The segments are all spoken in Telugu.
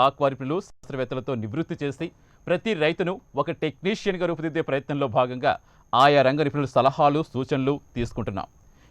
ఆక్వా నిపుణులు శాస్త్రవేత్తలతో నివృత్తి చేసి ప్రతి రైతును ఒక టెక్నీషియన్గా రూపుదిద్దే ప్రయత్నంలో భాగంగా ఆయా రంగ నిపుణుల సలహాలు సూచనలు తీసుకుంటున్నాం.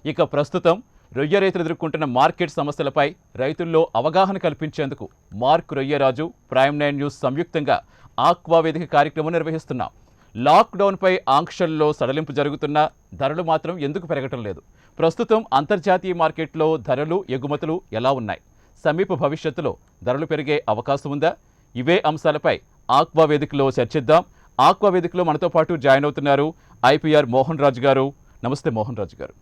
ఇక ప్రస్తుతం రొయ్య రైతులు ఎదుర్కొంటున్న మార్కెట్ సమస్యలపై రైతుల్లో అవగాహన కల్పించేందుకు మార్క్ రొయ్యరాజు, ప్రైమ్ 9 న్యూస్ సంయుక్తంగా ఆక్వా వేదిక కార్యక్రమం నిర్వహిస్తున్నాం. లాక్డౌన్పై ఆంక్షల్లో సడలింపు జరుగుతున్నా ధరలు మాత్రం ఎందుకు పెరగటం లేదు? ప్రస్తుతం అంతర్జాతీయ మార్కెట్లో ధరలు, ఎగుమతులు ఎలా ఉన్నాయి? సమీప భవిష్యత్తులో ధరలు పెరిగే అవకాశం ఉందా? ఇవే అంశాలపై ఆక్వా వేదికలో చర్చిద్దాం. ఆక్వా వేదికలో మనతో పాటు జాయిన్ అవుతున్నారు ఐపీఆర్ మోహన్ రాజు గారు. నమస్తే మోహన్ రాజు గారు.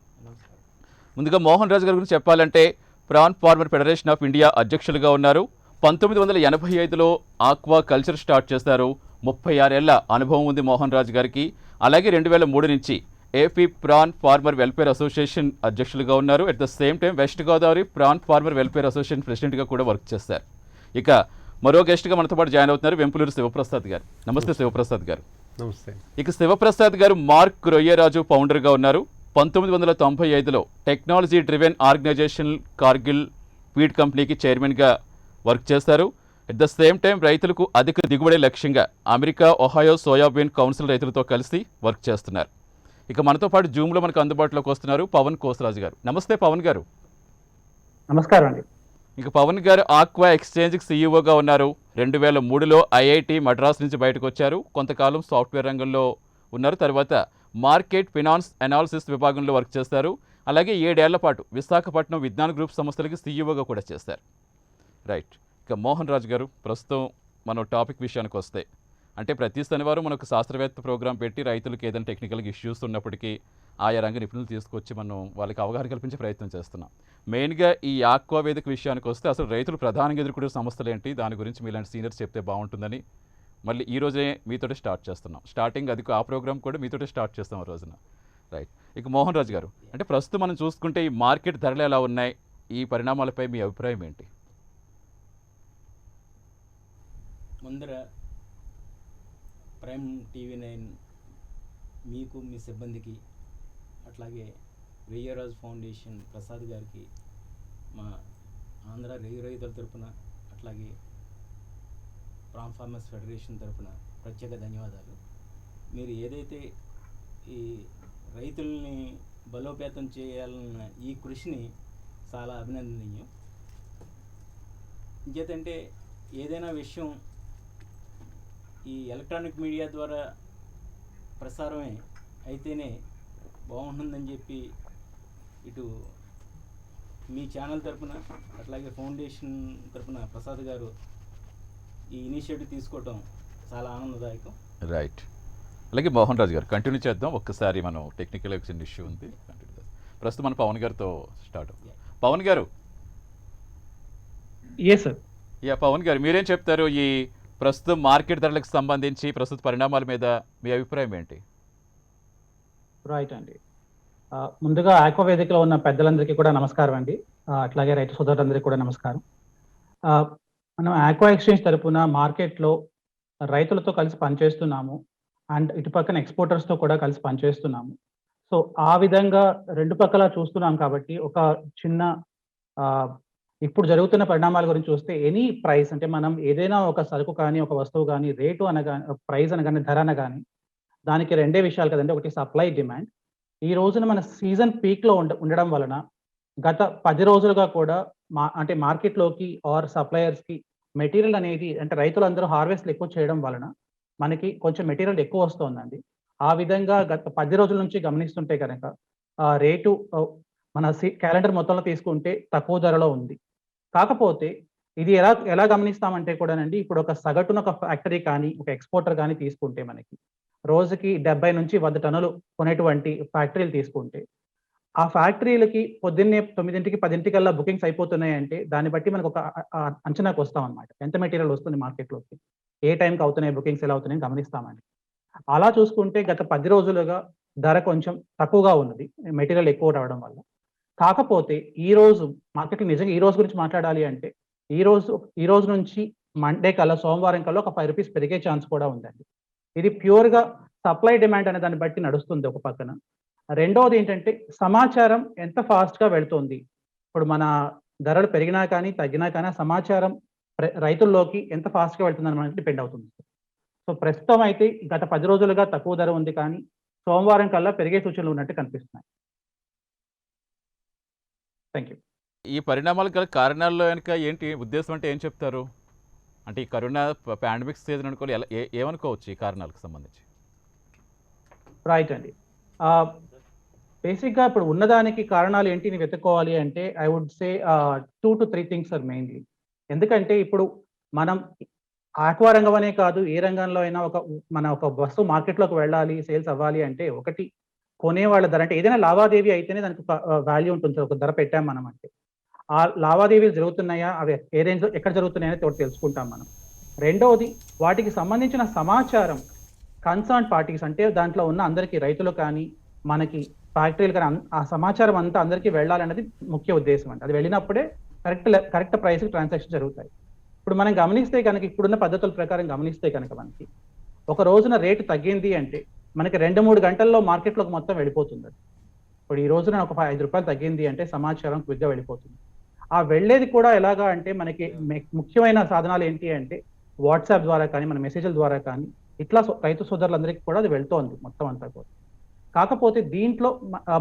ముందుగా మోహన్ రాజు గారి గురించి చెప్పాలంటే prawn farmer federation of India అధ్యక్షులుగా ఉన్నారు. 1985లో ఆక్వా కల్చర్ స్టార్ట్ చేశారు. 36 ఏళ్ల అనుభవం ఉంది మోహన్ రాజు గారికి. అలాగే 2003 నుంచి AP prawn farmer welfare association అధ్యక్షులుగా ఉన్నారు. At the same time west Godavari prawn farmer welfare association ప్రెసిడెంట్గా కూడా వర్క్ చేశారు. ఇక మరో గెస్ట్గా మనతో పాటు జాయిన్ అవుతున్నారు వెంపులూరు శివప్రసాద్ గారు. నమస్తే శివప్రసాద్ గారు. నమస్తే. ఇక శివప్రసాద్ గారు మార్క్ రొయ్యరాజు ఫౌండర్గా ఉన్నారు. 1995లో technology driven organization Cargill feed కంపెనీకి చైర్మన్గా వర్క్ చేశారు. అట్ ద సేమ్ టైం రైతులకు అధిక దిగుబడి లక్ష్యంగా అమెరికా ఒహాయో సోయాబీన్ కౌన్సిల్ రైతులతో కలిసి వర్క్ చేస్తున్నారు. ఇక మనతో పాటు జూమ్లో మనకు అందుబాటులోకి వస్తున్నారు పవన్ కోసరాజు గారు. నమస్తే పవన్ గారు. నమస్కారం అండి. ఇక పవన్ గారు ఆక్వా ఎక్స్చేంజ్కి సీఈఓగా ఉన్నారు. 2003లో ఐఐటి మద్రాస్ నుంచి బయటకు వచ్చారు. కొంతకాలం సాఫ్ట్వేర్ రంగంలో ఉన్నారు. తర్వాత మార్కెట్ ఫినాన్స్ అనాలిసిస్ విభాగంలో వర్క్ చేస్తారు. అలాగే 7 ఏళ్ల పాటు విశాఖపట్నం విజ్ఞాన గ్రూప్ సంస్థలకి సీఈఓగా కూడా చేశారు. రైట్. ఇక మోహన్ రాజు గారు, ప్రస్తుతం మనం టాపిక్ విషయానికి వస్తే, అంటే ప్రతి శనివారం మనకు శాస్త్రవేత్త ప్రోగ్రాం పెట్టి రైతులకు ఏదైనా టెక్నికల్గా ఇష్యూస్ ఉన్నప్పటికీ ఆయా రంగ నిపుణులు తీసుకొచ్చి మనం వాళ్ళకి అవగాహన కల్పించే ప్రయత్నం చేస్తున్నాం. మెయిన్గా ఈ ఆక్వా వేదిక విషయానికి వస్తే అసలు రైతులు ప్రధానంగా ఎదుర్కొనే సమస్యలు ఏంటి, దాని గురించి మీలాంటి సీనియర్స్ చెప్తే బాగుంటుందని మళ్ళీ ఈ రోజే మీతోటి స్టార్ట్ చేస్తున్నాం. స్టార్టింగ్ అది ఆ ప్రోగ్రామ్ కూడా మీతోటి స్టార్ట్ చేస్తాం ఆ రోజున. రైట్. ఇక మోహన్ రాజు గారు, అంటే ప్రస్తుతం మనం చూసుకుంటే ఈ మార్కెట్ ధరలు ఎలా ఉన్నాయి, ఈ పరిణామాలపై మీ అభిప్రాయం ఏంటి? ముందర ప్రైమ్ టీవీ9 మీకు, మీ సిబ్బందికి, అట్లాగే రొయ్యరాజు ఫౌండేషన్ ప్రసాద్ గారికి, మా ఆంధ్ర రొయ్య రైతుల తరపున, అట్లాగే ప్రాన్ ఫార్మర్స్ ఫెడరేషన్ తరపున ప్రత్యేక ధన్యవాదాలు. మీరు ఏదైతే ఈ రైతుల్ని బలోపేతం చేయాలన్న ఈ కృషిని చాలా అభినందనీయం. ఇంకేతంటే ఏదైనా విషయం ఈ ఎలక్ట్రానిక్ మీడియా ద్వారా ప్రసారమే అయితేనే బాగుంటుందని చెప్పి ఇటు మీ ఛానల్ తరపున, అట్లాగే ఫౌండేషన్ తరపున ప్రసాద్ గారు ఈ ఇనిషియేటివ్ తీసుకోవటం చాలా ఆనందదాయకం. రైట్. అలాగే మోహన్ రాజు గారు కంటిన్యూ చేద్దాం. ఒక్కసారి మనం టెక్నికల్ ఇష్యూ ఉంది, ప్రస్తుతం మన పవన్ గారితో స్టార్ట్ అవుతుంది. పవన్ గారు. పవన్ గారు, మీరేం చెప్తారు ఈ ప్రస్తుతం మార్కెట్ ధరలకు సంబంధించి ప్రస్తుత పరిణామాల మీద మీ అభిప్రాయం ఏంటి? రైట్ అండి. ముందుగా ఆక్వా వేదికలో ఉన్న పెద్దలందరికీ కూడా నమస్కారం అండి. అట్లాగే రైతు సోదరులందరికీ కూడా నమస్కారం. మనం ఆక్వా ఎక్స్చేంజ్ తరపున మార్కెట్లో రైతులతో కలిసి పనిచేస్తున్నాము అండ్ ఇటు పక్కన ఎక్స్పోర్టర్స్తో కూడా కలిసి పనిచేస్తున్నాము. సో ఆ విధంగా రెండు పక్కల చూస్తున్నాం కాబట్టి ఒక చిన్న ఇప్పుడు జరుగుతున్న పరిణామాల గురించి చూస్తే ఎనీ ప్రైస్, అంటే మనం ఏదైనా ఒక సరుకు కానీ ఒక వస్తువు కానీ రేటు అనగానే, ప్రైస్ అనగానే, ధర అనగానే దానికి రెండే విషయాలు కదండి. ఒకటి సప్లై, డిమాండ్. ఈ రోజున మన సీజన్ పీక్లో ఉండడం వలన గత 10 రోజులుగా కూడా అంటే మార్కెట్లోకి ఆర్ సప్లయర్స్కి మెటీరియల్ అనేది, అంటే రైతులందరూ హార్వెస్ట్లు ఎక్కువ చేయడం వలన మనకి కొంచెం మెటీరియల్ ఎక్కువ వస్తుందండి. ఆ విధంగా గత 10 రోజుల నుంచి గమనిస్తుంటే కనుక రేటు మన క్యాలెండర్ మొత్తంలో తీసుకుంటే తక్కువ ధరలో ఉంది. కాకపోతే ఇది ఎలా గమనిస్తామంటే కూడానండి, ఇప్పుడు ఒక సగటున ఒక ఫ్యాక్టరీ కానీ ఒక ఎక్స్పోర్టర్ కానీ తీసుకుంటే మనకి రోజుకి 70 నుంచి 100 టన్నులు కొనేటువంటి ఫ్యాక్టరీలు తీసుకుంటే, ఆ ఫ్యాక్టరీలకి పొద్దున్నే 9కి 10కల్లా బుకింగ్స్ అయిపోతున్నాయంటే దాన్ని బట్టి మనకు ఒక అంచనాకు వస్తాం అనమాట. ఎంత మెటీరియల్ వస్తుంది మార్కెట్లోకి, ఏ టైంకి అవుతున్నాయి బుకింగ్స్, ఎలా అవుతున్నాయని గమనిస్తామండి. అలా చూసుకుంటే గత 10 రోజులుగా ధర కొంచెం తక్కువగా ఉన్నది, మెటీరియల్ ఎక్కువ రావడం వల్ల. కాకపోతే ఈ రోజు మార్కెట్లో నిజంగా ఈ రోజు గురించి మాట్లాడాలి అంటే ఈ రోజు నుంచి మండే కల్లా, సోమవారం కల్లా ఒక 5 రూపీస్ పెరిగే ఛాన్స్ కూడా ఉందండి. ఇది ప్యూర్గా సప్లై డిమాండ్ అనే దాన్ని బట్టి నడుస్తుంది ఒక పక్కన. రెండవది ఏంటంటే సమాచారం ఎంత ఫాస్ట్గా వెళ్తుంది. ఇప్పుడు మన ధరలు పెరిగినా కానీ తగ్గినా కానీ సమాచారం రైతుల్లోకి ఎంత ఫాస్ట్గా వెళ్తుందని మనకి డిపెండ్ అవుతుంది. సో ప్రస్తుతం అయితే గత 10 రోజులుగా తక్కువ ధర ఉంది, కానీ సోమవారం కల్లా పెరిగే సూచనలు ఉన్నట్టు కనిపిస్తున్నాయి. Thank you. ఈ పరిణామాలకు గల కారణాల్లో వెనుక ఏంటి ఉద్దేశం అంటే ఏం చెప్తారు? అంటే ఈ కరోనా పాండమిక్ సీజన్ అనుకోవాలి, ఎలా ఏమనుకోవచ్చు ఈ కారణాలకు సంబంధించి? రైట్ అండి. బేసిక్గా ఇప్పుడు ఉన్నదానికి కారణాలు ఏంటి అని వెతుక్కోవాలి అంటే I would say 2 to 3 things are mainly. ఎందుకంటే ఇప్పుడు మనం ఆక్వా రంగం అనే కాదు, ఏ రంగంలో అయినా ఒక వస్తువు మార్కెట్లోకి వెళ్ళాలి, సేల్స్ అవ్వాలి అంటే ఒకటి కొనేవాళ్ళ ధర, అంటే ఏదైనా లావాదేవీ అయితేనే దానికి వాల్యూ ఉంటుంది. ఒక ధర పెట్టాం మనం అంటే ఆ లావాదేవీలు జరుగుతున్నాయా, అవి ఏ రేంజ్లో ఎక్కడ జరుగుతున్నాయని ఒకటి తెలుసుకుంటాం మనం. రెండవది వాటికి సంబంధించిన సమాచారం కన్సర్న్ పార్టీస్, అంటే దాంట్లో ఉన్న అందరికీ, రైతులు కానీ మనకి ఫ్యాక్టరీలు కానీ ఆ సమాచారం అంతా అందరికీ వెళ్ళాలన్నది ముఖ్య ఉద్దేశం అండి. అది వెళ్ళినప్పుడే కరెక్ట్ ప్రైస్కి ట్రాన్సాక్షన్ జరుగుతాయి. ఇప్పుడు మనం గమనిస్తే కనుక, ఇప్పుడున్న పద్ధతుల ప్రకారం గమనిస్తే కనుక మనకి ఒక రోజున రేటు తగ్గింది అంటే మనకి 2-3 గంటల్లో మార్కెట్లోకి మొత్తం వెళ్ళిపోతుంది. ఇప్పుడు ఈ రోజున ఒక 5 రూపాయలు తగ్గింది అంటే సమాచారం క్విక్గా వెళ్ళిపోతుంది. ఆ వెళ్ళేది కూడా ఎలాగా అంటే మనకి ముఖ్యమైన సాధనాలు ఏంటి అంటే వాట్సాప్ ద్వారా కానీ మన మెసేజ్ల ద్వారా కానీ ఇట్లా రైతు సోదరులందరికీ కూడా అది వెళ్తోంది మొత్తం అంతా కూడా. కాకపోతే దీంట్లో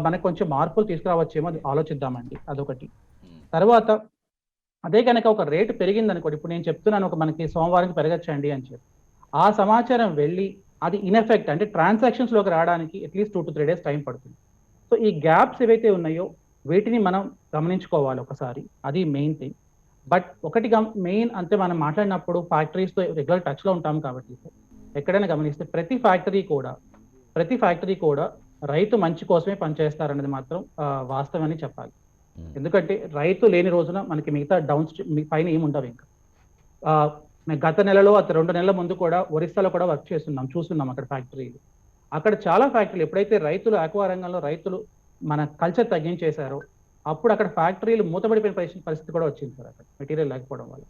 మనకు కొంచెం మార్పులు తీసుకురావచ్చేమో, అది ఆలోచిద్దామండి. అదొకటి. తర్వాత అదే కనుక ఒక రేటు పెరిగింది అనుకోండి, ఇప్పుడు నేను చెప్తున్నాను మనకి సోమవారం పెరగచ్చండి అని చెప్పి, ఆ సమాచారం వెళ్ళి అది ఇన్ఎఫెక్ట్ అంటే ట్రాన్సాక్షన్స్లోకి రావడానికి అట్లీస్ట్ 2 to 3 డేస్ టైం పడుతుంది. సో ఈ గ్యాప్స్ ఏవైతే ఉన్నాయో వీటిని మనం గమనించుకోవాలి ఒకసారి, అది మెయిన్ థింగ్. బట్ ఒకటి మెయిన్ అంటే మనం మాట్లాడినప్పుడు ఫ్యాక్టరీస్తో రెగ్యులర్ టచ్లో ఉంటాం కాబట్టి ఎక్కడైనా గమనిస్తే ప్రతి ఫ్యాక్టరీ కూడా రైతు మంచి కోసమే పనిచేస్తారనేది మాత్రం వాస్తవం అని చెప్పాలి. ఎందుకంటే రైతు లేని రోజున మనకి మిగతా పైన ఏమి ఉండవు. ఇంకా గత నెలలో 2 నెలల ముందు కూడా ఒరిస్సాలో కూడా వర్క్ చూస్తున్నాం అక్కడ ఫ్యాక్టరీలు. అక్కడ చాలా ఫ్యాక్టరీలు ఎప్పుడైతే రైతులు ఆక్వా రంగంలో రైతులు మన కల్చర్ తగ్గించేశారో అప్పుడు అక్కడ ఫ్యాక్టరీలు మూతపడిపోయిన పరిస్థితి కూడా వచ్చింది సార్, అక్కడ మెటీరియల్ లేకపోవడం వల్ల.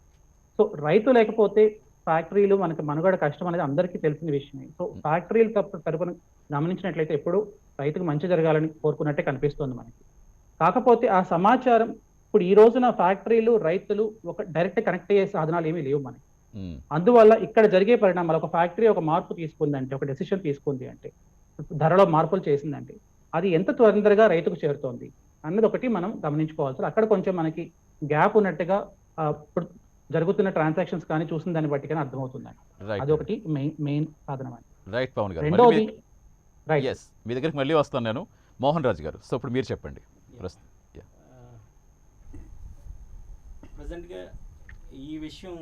సో రైతు లేకపోతే ఫ్యాక్టరీలు మనకి మనుగడ కష్టం అనేది అందరికీ తెలిసిన విషయమే. సో ఫ్యాక్టరీలు తరపున గమనించినట్లయితే ఎప్పుడు రైతుకు మంచి జరగాలని కోరుకున్నట్టే కనిపిస్తుంది మనకి. కాకపోతే ఆ సమాచారం ఇప్పుడు ఈ రోజున ఫ్యాక్టరీలు రైతులు ఒక డైరెక్ట్ కనెక్ట్ అయ్యే సాధనాలు ఏమీ లేవు మనకి. అందువల్ల ఇక్కడ జరిగే పరిణామాలు, ఒక ఫ్యాక్టరీ ఒక మార్పు తీసుకుందంటే, ఒక డెసిషన్ తీసుకుంది అంటే, ధరలో మార్పులు చేసిందంటే అది ఎంత తొందరగా రైతుకు చేరుతోంది అన్నది ఒకటి మనం గమనించుకోవాలి. అక్కడ కొంచెం మనకి గ్యాప్ ఉన్నట్టుగా ఇప్పుడు జరుగుతున్న ట్రాన్సాక్షన్స్ కానీ చూసిన దాన్ని బట్టి కానీ అర్థమవుతుందండి. అదొకటి మెయిన్ సాధనం అండి. రైట్ పవన్ గారు. రెండోది మీ దగ్గరికి మళ్ళీ వస్తాను నేను. మోహన్ రాజు గారు, సో ఇప్పుడు మీరు చెప్పండి. ప్రజెంట్గా ఈ విషయం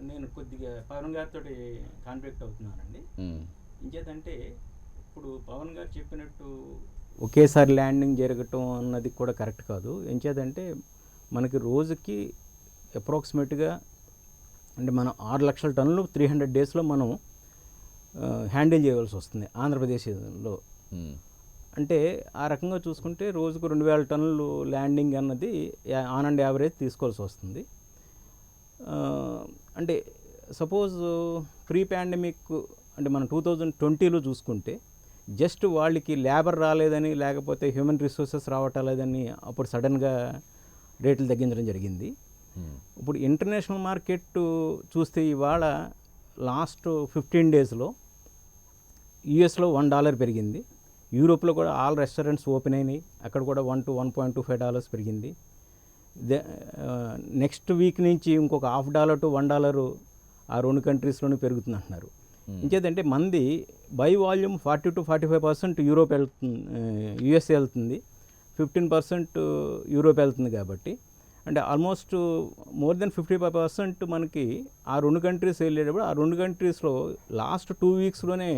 నేను కొద్దిగా పవన్ గారితో కాన్ఫ్లిక్ట్ అవుతున్నానండి. ఇంకేదంటే ఇప్పుడు పవన్ గారు చెప్పినట్టు ఒకేసారి ల్యాండింగ్ జరగటం అన్నది కూడా కరెక్ట్ కాదు. ఎంచేదంటే మనకి రోజుకి అప్రాక్సిమేట్గా అంటే మనం 6 లక్షల టన్నులు 300 డేస్లో మనం హ్యాండిల్ చేయవలసి వస్తుంది ఆంధ్రప్రదేశ్లో. అంటే ఆ రకంగా చూసుకుంటే రోజుకు 2000 టన్నులు ల్యాండింగ్ అన్నది ఆన్ అండ్ యావరేజ్ తీసుకోవాల్సి వస్తుంది. అంటే సపోజ్ ప్రీ పాండమిక్ అంటే మనం 2020లో చూసుకుంటే జస్ట్ వాళ్ళకి లేబర్ రాలేదని, లేకపోతే హ్యూమన్ రిసోర్సెస్ రావట్లేదని అప్పుడు సడన్గా రేట్లు తగ్గించడం జరిగింది. ఇప్పుడు ఇంటర్నేషనల్ మార్కెట్ చూస్తే ఇవాళ లాస్ట్ 15 డేస్లో యూఎస్లో $1 పెరిగింది. యూరోప్లో కూడా ఆల్ రెస్టారెంట్స్ ఓపెన్ అయినాయి, అక్కడ కూడా $1 to $1.25 పెరిగింది. నెక్స్ట్ వీక్ నుంచి ఇంకొక $0.50 to $1 ఆ 2 కంట్రీస్లోనే పెరుగుతుంది అంటున్నారు. ఇంకేదంటే మంది బై వాల్యూమ్ 40 to 45% యూరోప్ వెళ్తుంది, యూఎస్ఏ వెళ్తుంది, 15% యూరోప్ వెళ్తుంది. కాబట్టి అంటే ఆల్మోస్ట్ మోర్ దెన్ 55% మనకి ఆ 2 కంట్రీస్ వెళ్ళేటప్పుడు ఆ 2 కంట్రీస్లో లాస్ట్ 2 వీక్స్లోనే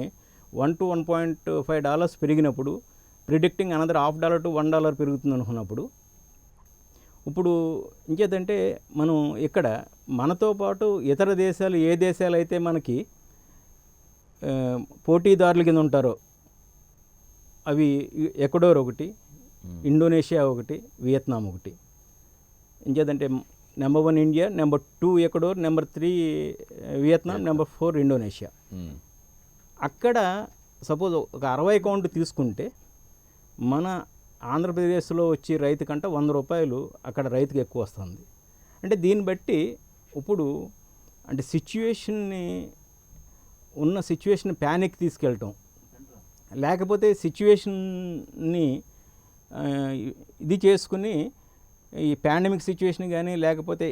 $1 to $1.5 పెరిగినప్పుడు, ప్రిడిక్టింగ్ అనదర్ $0.50 to $1 పెరుగుతుంది అనుకున్నప్పుడు, ఇప్పుడు ఇంకేదంటే మనం ఇక్కడ మనతో పాటు ఇతర దేశాలు ఏ దేశాలు అయితే మనకి పోటీదారుల కింద ఉంటారో అవి ఎక్వడోర్ ఒకటి, ఇండోనేషియా ఒకటి, వియత్నాం ఒకటి. ఇంకేదంటే number 1 India, number 2 Ecuador, number 3 Vietnam, number 4 Indonesia. అక్కడ సపోజ్ ఒక 60 కౌంట్ తీసుకుంటే మన ఆంధ్రప్రదేశ్లో వచ్చి రైతు కంటే ₹100 అక్కడ రైతుకి ఎక్కువ వస్తుంది. అంటే దీన్ని బట్టి ఇప్పుడు అంటే ఉన్న సిచ్యువేషన్ ప్యానిక్ తీసుకెళ్ళటం, లేకపోతే సిచ్యువేషన్ని ఇది చేసుకుని ఈ పాండమిక్ సిచ్యువేషన్ కానీ, లేకపోతే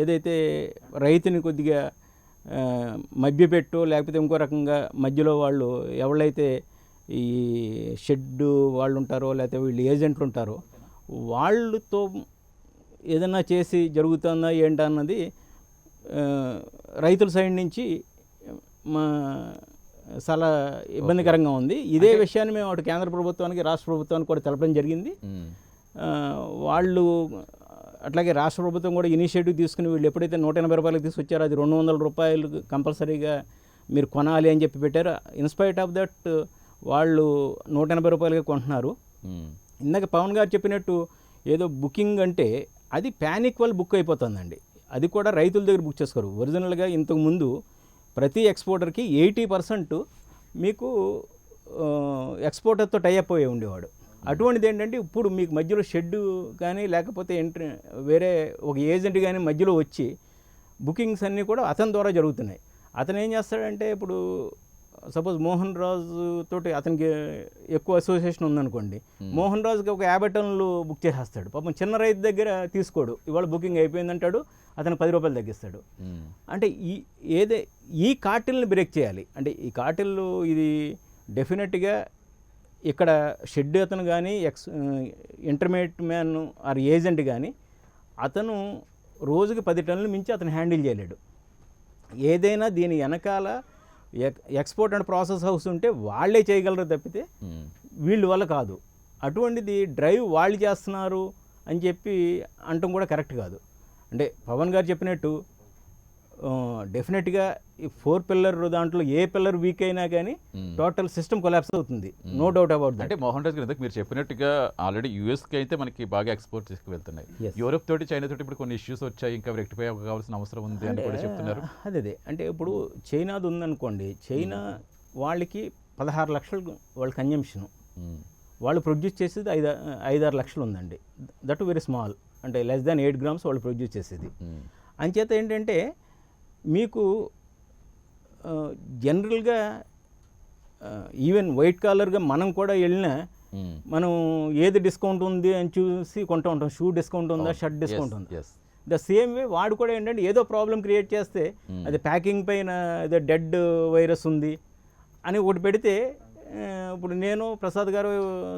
ఏదైతే రైతుని కొద్దిగా మభ్యపెట్టో, లేకపోతే ఇంకో రకంగా మధ్యలో వాళ్ళు ఎవరైతే ఈ షెడ్ వాళ్ళు ఉంటారో, లేకపోతే వీళ్ళు ఏజెంట్లు ఉంటారో వాళ్ళతో ఏదైనా చేసి జరుగుతుందా ఏంటన్నది రైతుల సైడ్ నుంచి చాలా ఇబ్బందికరంగా ఉంది. ఇదే విషయాన్ని మేము అటు కేంద్ర ప్రభుత్వానికి, రాష్ట్ర ప్రభుత్వానికి కూడా తెలపడం జరిగింది. వాళ్ళు అట్లాగే రాష్ట్ర ప్రభుత్వం కూడా ఇనిషియేటివ్ తీసుకుని వీళ్ళు ఎప్పుడైతే 180 రూపాయలకు తీసుకొచ్చారో అది 200 రూపాయలు కంపల్సరీగా మీరు కొనాలి అని చెప్పి పెట్టారు. ఇన్స్పైట్ ఆఫ్ దట్ వాళ్ళు 180 రూపాయలకే కొంటున్నారు. ఇందాక పవన్ గారు చెప్పినట్టు ఏదో బుకింగ్ అంటే అది ప్యానిక్ వల్ల బుక్ అయిపోతుందండి. అది కూడా రైతుల దగ్గర బుక్ చేసుకోరు. ఒరిజినల్గా ఇంతకుముందు ప్రతి ఎక్స్పోర్టర్కి 80% మీకు ఎక్స్పోర్టర్తో టైఅప్ అయ్యి ఉండేవాడు. అటువంటిది ఏంటంటే ఇప్పుడు మీకు మధ్యలో షెడ్ కానీ, లేకపోతే వేరే ఒక ఏజెంట్ కానీ మధ్యలో వచ్చి బుకింగ్స్ అన్నీ కూడా అతని ద్వారా జరుగుతున్నాయి. అతను ఏం చేస్తాడంటే, ఇప్పుడు సపోజ్ మోహన్ రాజు తోటి అతనికి ఎక్కువ అసోసియేషన్ ఉందనుకోండి, మోహన్ రాజుకి ఒక 50 టన్నులు బుక్ చేసేస్తాడు. పాపం చిన్న రైతు దగ్గర తీసుకోడు, ఇవాళ బుకింగ్ అయిపోయిందంటాడు, అతను 10 రూపాయలు తగ్గిస్తాడు. అంటే ఈ కార్టిల్ని బ్రేక్ చేయాలి. అంటే ఈ కార్టిల్లు ఇది డెఫినెట్గా ఇక్కడ షెడ్ అతను కానీ, ఇంటర్మీడియట్ మ్యాన్ ఆర్ ఏజెంట్ కానీ అతను రోజుకి 10 టన్నులు మించి అతను హ్యాండిల్ చేయలేడు. ఏదైనా దీని వెనకాల ఎక్స్పోర్ట్ అండ్ ప్రాసెస్ హౌస్ ఉంటే వాళ్ళే చేయగలరు తప్పితే వీళ్ళ వల్ల కాదు. అటువంటిది డ్రైవ్ వాళ్ళు చేస్తున్నారు అని చెప్పి అంటం కూడా కరెక్ట్ కాదు. అంటే పవన్ గారు చెప్పినట్టు డెఫినెట్గా ఈ 4 పిల్లర్ దాంట్లో ఏ పిల్లర్ వీక్ అయినా కానీ టోటల్ సిస్టమ్ కొలాప్స్ అవుతుంది, నో డౌట్ అబౌట్ దట్. అంటే మోహన్ రాజ్ గారు మీరు చెప్పినట్టుగా ఆల్రెడీ యూఎస్కి అయితే మనకి బాగా ఎక్స్పోర్ట్ తీసుకువెళ్తున్నాయి. యూరోప్ తోటి, చైనా తోటి ఇప్పుడు కొన్ని ఇష్యూస్ వచ్చాయి, ఇంకా రెక్టిఫై కావాల్సిన అవసరం ఉంది అని కూడా చెప్తున్నారు. అదే అంటే ఇప్పుడు చైనాది ఉందనుకోండి, చైనా వాళ్ళకి 16 లక్షలు వాళ్ళ కన్జంప్షన్, వాళ్ళు ప్రొడ్యూస్ చేసేది 5-6 లక్షలు ఉందండి. దట్ వెరీ స్మాల్, అంటే లెస్ దాన్ 8 గ్రామ్స్ వాళ్ళు ప్రొడ్యూస్ చేసేది. అంచేత ఏంటంటే మీకు జనరల్గా ఈవెన్ వైట్ కాలర్గా మనం కూడా వెళ్ళినా మనం ఏది డిస్కౌంట్ ఉంది అని చూసి కొంటూ ఉంటాం. షూ డిస్కౌంట్ ఉందా, షర్ట్ డిస్కౌంట్ ఉందా. ద సేమ్ వే వాడు కూడా ఏంటంటే ఏదో ప్రాబ్లం క్రియేట్ చేస్తే అది ప్యాకింగ్ పైన ఏదో డెడ్ వైరస్ ఉంది అని ఒకటి పెడితే, ఇప్పుడు నేను ప్రసాద్ గారు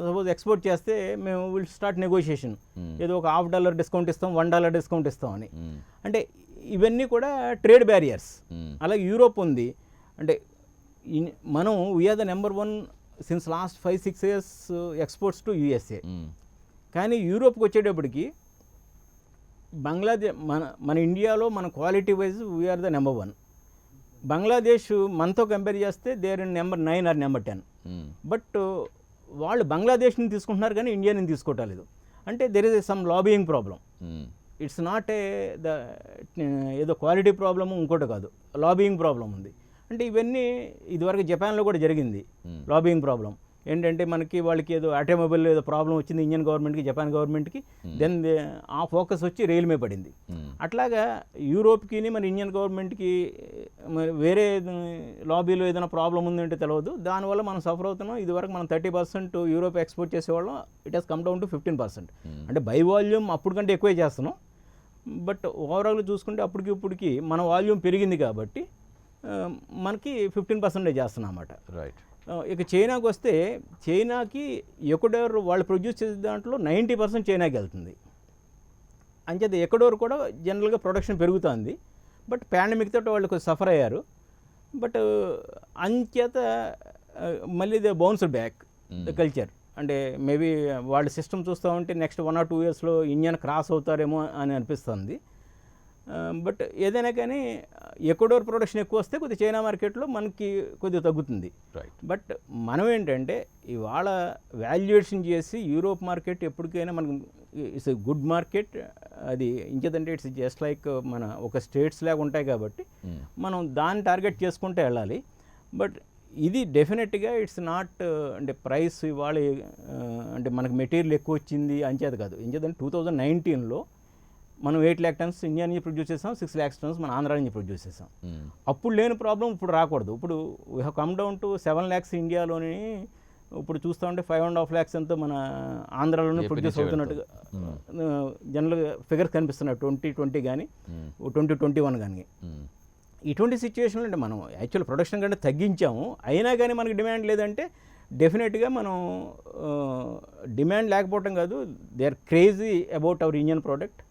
సపోజ్ ఎక్స్పోర్ట్ చేస్తే మేము విల్ స్టార్ట్ నెగోషియేషన్, ఏదో ఒక $50 డిస్కౌంట్ ఇస్తాం, $1 డిస్కౌంట్ ఇస్తాం అని. అంటే ఇవన్నీ కూడా ట్రేడ్ బ్యారియర్స్. అలాగే యూరోప్ ఉంది, అంటే మనం we are the number 1 since last 5-6 years exports to USA. కానీ యూరోప్కి వచ్చేటప్పటికి బంగ్లాదేశ్ మన ఇండియాలో మన quality wise we are the number 1. Bangladesh మనతో కంపేర్ చేస్తే their number 9 or number 10. But వాళ్ళు బంగ్లాదేశ్ని తీసుకుంటున్నారు కానీ ఇండియాని తీసుకోవట్లేదు. అంటే there is some lobbying problem. It's not ఏదో క్వాలిటీ ప్రాబ్లము ఇంకోటి కాదు, లాబియింగ్ ప్రాబ్లం ఉంది. అంటే ఇవన్నీ ఇదివరకు జపాన్లో కూడా జరిగింది లాబియింగ్ ప్రాబ్లం. ఏంటంటే మనకి వాళ్ళకి ఏదో ఆటోమొబైల్ ఏదో ప్రాబ్లం వచ్చింది ఇండియన్ గవర్నమెంట్కి, జపాన్ గవర్నమెంట్కి, దెన్ ఆ ఫోకస్ వచ్చి రైల్ మీద పడింది. అట్లాగా యూరోప్కి మన ఇండియన్ గవర్నమెంట్కి మరి వేరే లాబీలో ఏదైనా ప్రాబ్లం ఉందంటే తెలియదు, దానివల్ల మనం సఫర్ అవుతున్నాం. ఇదివరకు మనం 30% యూరోప్ ఎక్స్పోర్ట్ చేసేవాళ్ళం, it has come down to 15%. అంటే బై వాల్యూమ్ అప్పుడు కంటే ఎక్కువే చేస్తున్నాం. బట్ ఓవరాల్గా చూసుకుంటే అప్పటికి ఇప్పటికి మన వాల్యూమ్ పెరిగింది కాబట్టి మనకి 15% చేస్తున్నాం అన్నమాట. రైట్. ఇక చైనాకి వస్తే, చైనాకి ఎక్వడోర్ వాళ్ళు ప్రొడ్యూస్ చేసే దాంట్లో 90% చైనాకి వెళ్తుంది. అంచేత ఎక్వడోర్ కూడా జనరల్గా ప్రొడక్షన్ పెరుగుతుంది. బట్ పాండమిక్ తోటి వాళ్ళు కొంచెం సఫర్ అయ్యారు. బట్ అంచేత మళ్ళీ they bounce back the culture. అంటే మేబీ వాళ్ళ సిస్టమ్ చూస్తూ ఉంటే నెక్స్ట్ 1 or 2 yearsలో ఇండియన్ క్రాస్ అవుతారేమో అని అనిపిస్తుంది. బట్ ఏదైనా కానీ ఎక్వడోర్ ప్రొడక్షన్ ఎక్కువ వస్తే కొద్దిగా చైనా మార్కెట్లో మనకి కొద్దిగా తగ్గుతుంది. బట్ మనం ఏంటంటే ఇవాళ వాల్యుయేషన్ చేసి యూరోప్ మార్కెట్ ఎప్పటికైనా మనకు ఇట్స్ ఎ గుడ్ మార్కెట్. అది ఇంకేదంటే ఇట్స్ జస్ట్ లైక్ మన ఒక స్టేట్స్ లాగా ఉంటాయి కాబట్టి మనం దాన్ని టార్గెట్ చేసుకుంటే వెళ్ళాలి. బట్ ఇది డెఫినెట్గా ఇట్స్ నాట్ అంటే ప్రైస్ ఇవాళ అంటే మనకు మెటీరియల్ ఎక్కువ వచ్చింది అంచేది కాదు. ఇంకేదంటే 2019లో మనం 8 lakh tons ఇండియా నుంచి ప్రొడ్యూస్ చేసాం, 6 lakhs tons మన ఆంధ్ర నుంచి ప్రొడ్యూస్ చేసాం. అప్పుడు లేని ప్రాబ్లం ఇప్పుడు రాకూడదు. ఇప్పుడు we have come down to 7 lakhs ఇండియాలోని. ఇప్పుడు చూస్తూ ఉంటే 5.5 lakhs ఎంతో మన ఆంధ్రాలోనే ప్రొడ్యూస్ అవుతున్నట్టుగా జనరల్గా ఫిగర్స్ కనిపిస్తున్నాయి, 2020 కానీ 2021 కానీ. ఇటువంటి సిచ్యువేషన్లో అంటే మనం యాక్చువల్ ప్రొడక్షన్ కంటే తగ్గించాము, అయినా కానీ మనకి డిమాండ్ లేదంటే డెఫినెట్గా మనం డిమాండ్ లేకపోవటం కాదు, they are crazy about our Indian product,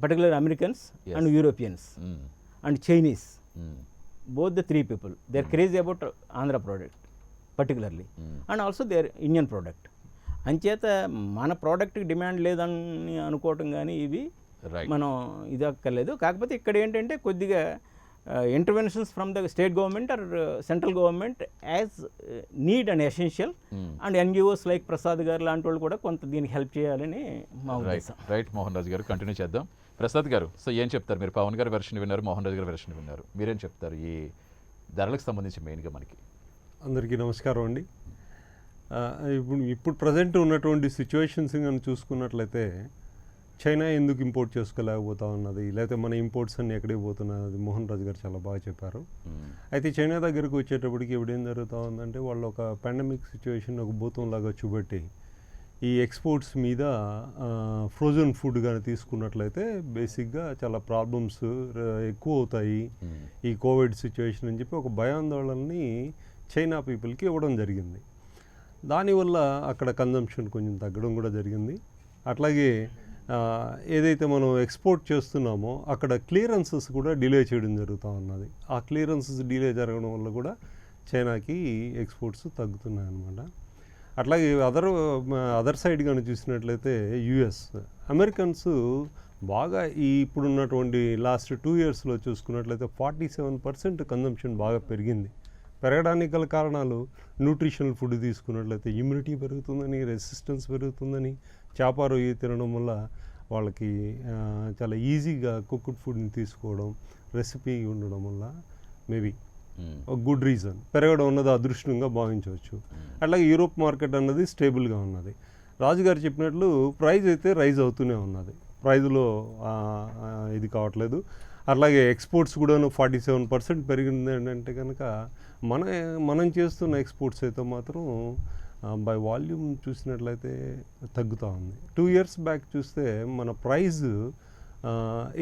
particular Americans and Europeans and Chinese, both the three people, they are crazy about Andhra product particularly and also their Indian product. అంచేత మన ప్రోడక్ట్కి డిమాండ్ లేదని అనుకోవటం కానీ ఇవి మనం ఇది అక్కర్లేదు. కాకపోతే ఇక్కడ ఏంటంటే కొద్దిగా interventions from the state government or central government as need and essential, and NGOs like Prasad గారు లాంటి వాళ్ళు కూడా కొంత దీనికి హెల్ప్ చేయాలని మా ఉద్దేశం. రైట్ మోహన్ రాజు గారు, కంటిన్యూ చేద్దాం. ప్రసాద్ గారు, సో ఏం చెప్తారు? మీరు పవన్ గారి వెర్షన్ విన్నారు, మోహన్ రాజు గారి వెర్షన్ విన్నారు, మీరేం చెప్తారు ఈ ధరలకు సంబంధించి మెయిన్గా? మనకి అందరికీ నమస్కారం అండి. ఇప్పుడు ప్రజెంట్ ఉన్నటువంటి సిచ్యువేషన్స్ కానీ చూసుకున్నట్లయితే చైనా ఎందుకు ఇంపోర్ట్ చేసుకోలేకపోతా ఉన్నది, లేకపోతే మన ఇంపోర్ట్స్ అన్ని ఎక్కడికి పోతున్నది మోహన్ రాజు గారు చాలా బాగా చెప్పారు. అయితే చైనా దగ్గరకు వచ్చేటప్పటికి ఇప్పుడు ఏం జరుగుతూ ఉందంటే వాళ్ళు ఒక పాండమిక్ సిచ్యువేషన్ ఒక భూతంలాగా చూపెట్టి ఈ ఎక్స్పోర్ట్స్ మీద ఫ్రోజన్ ఫుడ్ కానీ తీసుకున్నట్లయితే బేసిక్గా చాలా ప్రాబ్లమ్స్ ఎక్కువ అవుతాయి ఈ కోవిడ్ సిచ్యువేషన్ అని చెప్పి ఒక భయాందోళనని చైనా పీపుల్కి ఇవ్వడం జరిగింది. దానివల్ల అక్కడ కన్జంప్షన్ కొంచెం తగ్గడం కూడా జరిగింది. అట్లాగే ఏదైతే మనం ఎక్స్పోర్ట్ చేస్తున్నామో అక్కడ క్లియరెన్సెస్ కూడా డిలే చేయడం జరుగుతూ ఉన్నది. ఆ క్లియరెన్సెస్ డిలే జరగడం వల్ల కూడా చైనాకి ఎక్స్పోర్ట్స్ తగ్గుతున్నాయి అన్నమాట. అట్లాగే అదర్ సైడ్ కానీ చూసినట్లయితే యుఎస్ అమెరికన్స్ బాగా ఇప్పుడున్నటువంటి లాస్ట్ 2 yearsలో చూసుకున్నట్లయితే 47% కన్జంప్షన్ బాగా పెరిగింది. పెరగడానికి గల కారణాలు న్యూట్రిషనల్ ఫుడ్ తీసుకున్నట్లయితే ఇమ్యూనిటీ పెరుగుతుందని, రెసిస్టెన్స్ పెరుగుతుందని, చేప రొయ్య తినడం వల్ల వాళ్ళకి చాలా ఈజీగా కుక్డ్ ఫుడ్ని తీసుకోవడం, రెసిపీ ఉండడం వల్ల మేబీ ఒక గుడ్ రీజన్ పెరగడం అన్నది అదృష్టంగా భావించవచ్చు. అట్లాగే యూరోప్ మార్కెట్ అన్నది స్టేబుల్గా ఉన్నది. రాజుగారు చెప్పినట్లు ప్రైస్ అయితే రైజ్ అవుతూనే ఉన్నది, ప్రైజ్లో ఇది కావట్లేదు. అలాగే ఎక్స్పోర్ట్స్ కూడా 47% పెరిగింది అంటే కనుక మనం చేస్తున్న ఎక్స్పోర్ట్స్ అయితే మాత్రం బై వాల్యూమ్ చూసినట్లయితే తగ్గుతూ ఉంది. 2 years బ్యాక్ చూస్తే మన ప్రైజ్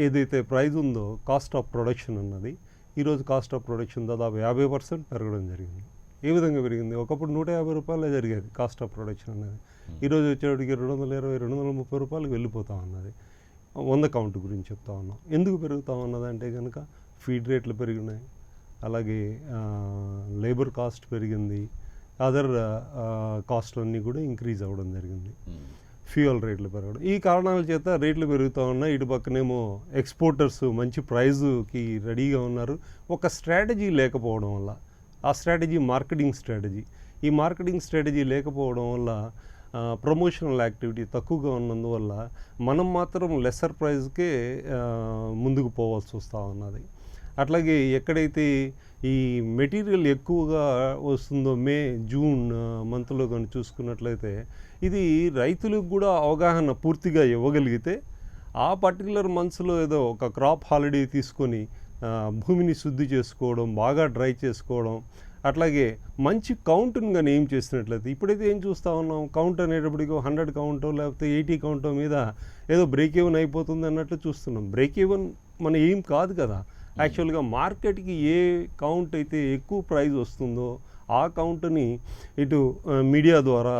ఏదైతే ప్రైజ్ ఉందో కాస్ట్ ఆఫ్ ప్రొడక్షన్ అన్నది ఈరోజు కాస్ట్ ఆఫ్ ప్రొడక్షన్ దాదాపు 50% పెరగడం జరిగింది. ఏ విధంగా పెరిగింది? ఒకప్పుడు 150 రూపాయలే జరిగేది కాస్ట్ ఆఫ్ ప్రొడక్షన్ అనేది, ఈరోజు వచ్చేటికి 220, 230 రూపాయలకు వెళ్ళిపోతూ ఉన్నది. 100 కౌంట్ గురించి చెప్తా ఉన్నాం. ఎందుకు పెరుగుతూ ఉన్నది అంటే కనుక ఫీడ్ రేట్లు పెరిగినాయి, అలాగే లేబర్ కాస్ట్ పెరిగింది, అదర్ కాస్ట్లన్నీ కూడా ఇంక్రీజ్ అవ్వడం జరిగింది, ఫ్యూయల్ రేట్లు పెరగడం. ఈ కారణాల చేత రేట్లు పెరుగుతూ ఉన్నాయి. ఇటు పక్కనేమో ఎక్స్పోర్టర్స్ మంచి ప్రైజుకి రెడీగా ఉన్నారు. ఒక స్ట్రాటజీ లేకపోవడం వల్ల, ఆ స్ట్రాటజీ మార్కెటింగ్ స్ట్రాటజీ, ఈ మార్కెటింగ్ స్ట్రాటజీ లేకపోవడం వల్ల ప్రమోషనల్ యాక్టివిటీ తక్కువగా ఉన్నందువల్ల మనం మాత్రం లెస్సర్ ప్రైజ్కే ముందుకు పోవాల్సి వస్తూ ఉన్నది. అట్లాగే ఎక్కడైతే ఈ మెటీరియల్ ఎక్కువగా వస్తుందో మే జూన్ మంత్లో కానీ చూసుకున్నట్లయితే ఇది రైతులకు కూడా అవగాహన పూర్తిగా ఇవ్వగలిగితే ఆ పర్టికులర్ మంత్స్లో ఏదో ఒక క్రాప్ హాలిడే తీసుకొని భూమిని శుద్ధి చేసుకోవడం, బాగా డ్రై చేసుకోవడం, అట్లాగే మంచి కౌంట్ని కానీ ఏం చేసినట్లయితే ఇప్పుడైతే ఏం చూస్తూ ఉన్నాం, కౌంట్ అనేటప్పటికీ 100 కౌంటో లేకపోతే 80 కౌంటో మీద ఏదో బ్రేక్ ఈవెన్ అయిపోతుంది అన్నట్లు చూస్తున్నాం. బ్రేక్ ఈవెన్ మన ఏం కాదు కదా. యాక్చువల్గా మార్కెట్కి ఏ కౌంట్ అయితే ఎక్కువ ప్రైస్ వస్తుందో ఆ కౌంట్ని ఇటు మీడియా ద్వారా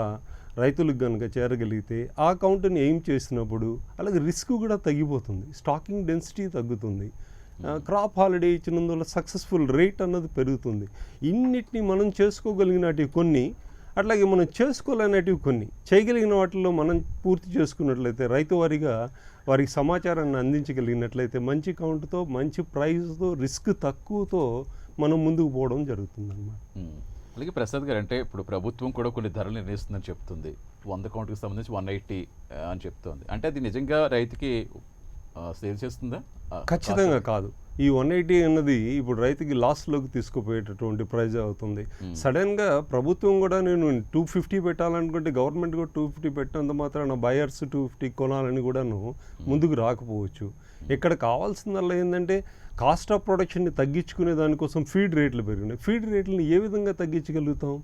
రైతులకు కనుక చేరగలిగితే ఆ కౌంట్ని ఏం చేసినప్పుడు అలాగే రిస్క్ కూడా తగ్గిపోతుంది, స్టాకింగ్ డెన్సిటీ తగ్గుతుంది, క్రాప్ హాలిడే ఇచ్చినందువల్ల సక్సెస్ఫుల్ రేట్ అన్నది పెరుగుతుంది. ఇన్నిటిని మనం చేసుకోగలిగినటివి కొన్ని, అట్లాగే మనం చేసుకోలేనటివి కొన్ని. చేయగలిగిన వాటిల్లో మనం పూర్తి చేసుకున్నట్లయితే రైతు వారికి సమాచారాన్ని అందించగలిగినట్లయితే మంచి కౌంట్తో, మంచి ప్రైస్తో, రిస్క్ తక్కువతో మనం ముందుకు పోవడం జరుగుతుంది అన్నమాట. అలాగే ప్రసాద్ గారు, అంటే ఇప్పుడు ప్రభుత్వం కూడా కొన్ని ధరలు నిర్ణయిస్తుందని చెప్తుంది. 100 కౌంట్కి సంబంధించి 180 అని చెప్తుంది. అంటే అది నిజంగా రైతుకి సేల్ చేస్తుందా? ఖచ్చితంగా కాదు. ఈ 180 అన్నది ఇప్పుడు రైతుకి లాస్లోకి తీసుకుపోయేటటువంటి ప్రైజ్ అవుతుంది. సడన్గా ప్రభుత్వం కూడా నేను 250 పెట్టాలనుకుంటే గవర్నమెంట్ కూడా 250 పెట్టినంత మాత్రాన బయర్స్ 250 కొనాలని కూడాను ముందుకు రాకపోవచ్చు. ఇక్కడ కావాల్సిందల్లా ఏంటంటే కాస్ట్ ఆఫ్ ప్రొడక్షన్ని తగ్గించుకునే దానికోసం ఫీడ్ రేట్లు పెరిగినాయి. ఫీడ్ రేట్లని ఏ విధంగా తగ్గించగలుగుతాం?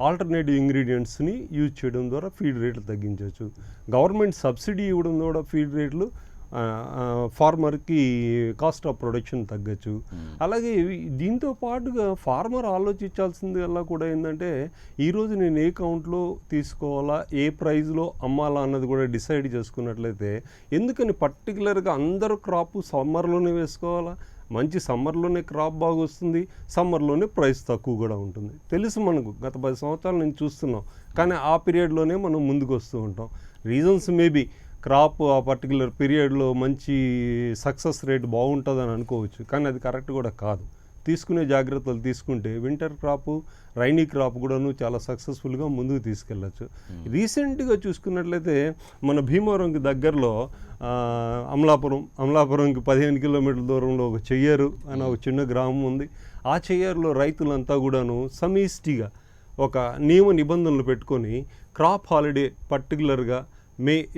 ఆల్టర్నేటివ్ ఇంగ్రీడియంట్స్ని యూజ్ చేయడం ద్వారా ఫీడ్ రేట్లు తగ్గించవచ్చు. గవర్నమెంట్ సబ్సిడీ ఇవ్వడం ద్వారా ఫీడ్ రేట్లు ఫార్మర్కి కాస్ట్ ఆఫ్ ప్రొడక్షన్ తగ్గచ్చు. అలాగే దీంతో పాటుగా ఫార్మర్ ఆలోచించాల్సింది అలా కూడా ఏంటంటే ఈరోజు నేను ఏ కౌంట్లో తీసుకోవాలా, ఏ ప్రైస్లో అమ్మాలా అన్నది కూడా డిసైడ్ చేసుకున్నట్లయితే, ఎందుకని పర్టికులర్గా అందరూ క్రాప్ సమ్మర్లోనే వేసుకోవాలా? మంచి సమ్మర్లోనే క్రాప్ బాగా వస్తుంది, సమ్మర్లోనే ప్రైస్ తక్కువ కూడా ఉంటుంది. తెలుసు మనకు, గత 10 సంవత్సరాల నుంచి చూస్తున్నాం. కానీ ఆ పీరియడ్లోనే మనం ముందుకు వస్తూ ఉంటాం. రీజన్స్ మేబీ క్రాప్ ఆ పర్టికులర్ పీరియడ్లో మంచి సక్సెస్ రేట్ బాగుంటుందని అనుకోవచ్చు, కానీ అది కరెక్ట్ కూడా కాదు. తీసుకునే జాగ్రత్తలు తీసుకుంటే వింటర్ క్రాప్, రైనీ క్రాప్ కూడాను చాలా సక్సెస్ఫుల్గా ముందుకు తీసుకెళ్ళచ్చు. రీసెంట్గా చూసుకున్నట్లయితే మన భీమవరంకి దగ్గరలో అమలాపురంకి 15 కిలోమీటర్ల దూరంలో ఒక చెయ్యరు అని ఒక చిన్న గ్రామం ఉంది. ఆ చెయ్యరులో రైతులంతా కూడాను సమిష్టిగా ఒక నియమ నిబంధనలు పెట్టుకొని క్రాప్ హాలిడే పర్టికులర్గా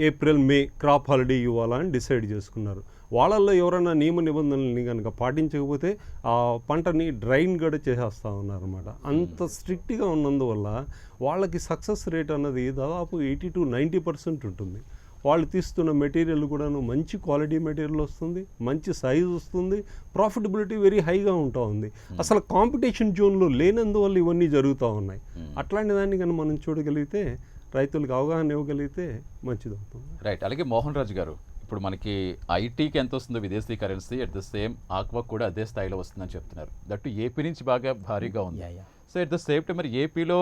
ఏప్రిల్ మే క్రాప్ హాలిడే ఇవ్వాలని డిసైడ్ చేసుకున్నారు. వాళ్ళల్లో ఎవరైనా నియమ నిబంధనల్ని కనుక పాటించకపోతే ఆ పంటని డ్రైన్ కూడా చేసేస్తూ ఉన్నారన్నమాట. అంత స్ట్రిక్ట్గా ఉన్నందువల్ల వాళ్ళకి సక్సెస్ రేట్ అన్నది దాదాపు 80 to 90% ఉంటుంది. వాళ్ళు తీస్తున్న మెటీరియల్ కూడాను మంచి క్వాలిటీ మెటీరియల్ వస్తుంది, మంచి సైజ్ వస్తుంది, ప్రాఫిటబిలిటీ వెరీ హైగా ఉంటా ఉంది. అసలు కాంపిటీషన్ జోన్లో లేనందువల్ల ఇవన్నీ జరుగుతూ ఉన్నాయి. అట్లాంటి దాన్ని కానీ మనం చూడగలిగితే, రైతులకు అవగాహన ఇవ్వగలిగితే మంచిది అవుతుంది. రైట్. అలాగే మోహన్ రాజు గారు, ఇప్పుడు మనకి ఐటీకి ఎంత వస్తుందో విదేశీ currency, at the same aqua కూడా అదే స్థాయిలో వస్తుందని చెప్తున్నారు. దట్టు ఏపీ నుంచి బాగా భారీగా ఉంది. So at the same time మరి ఏపీలో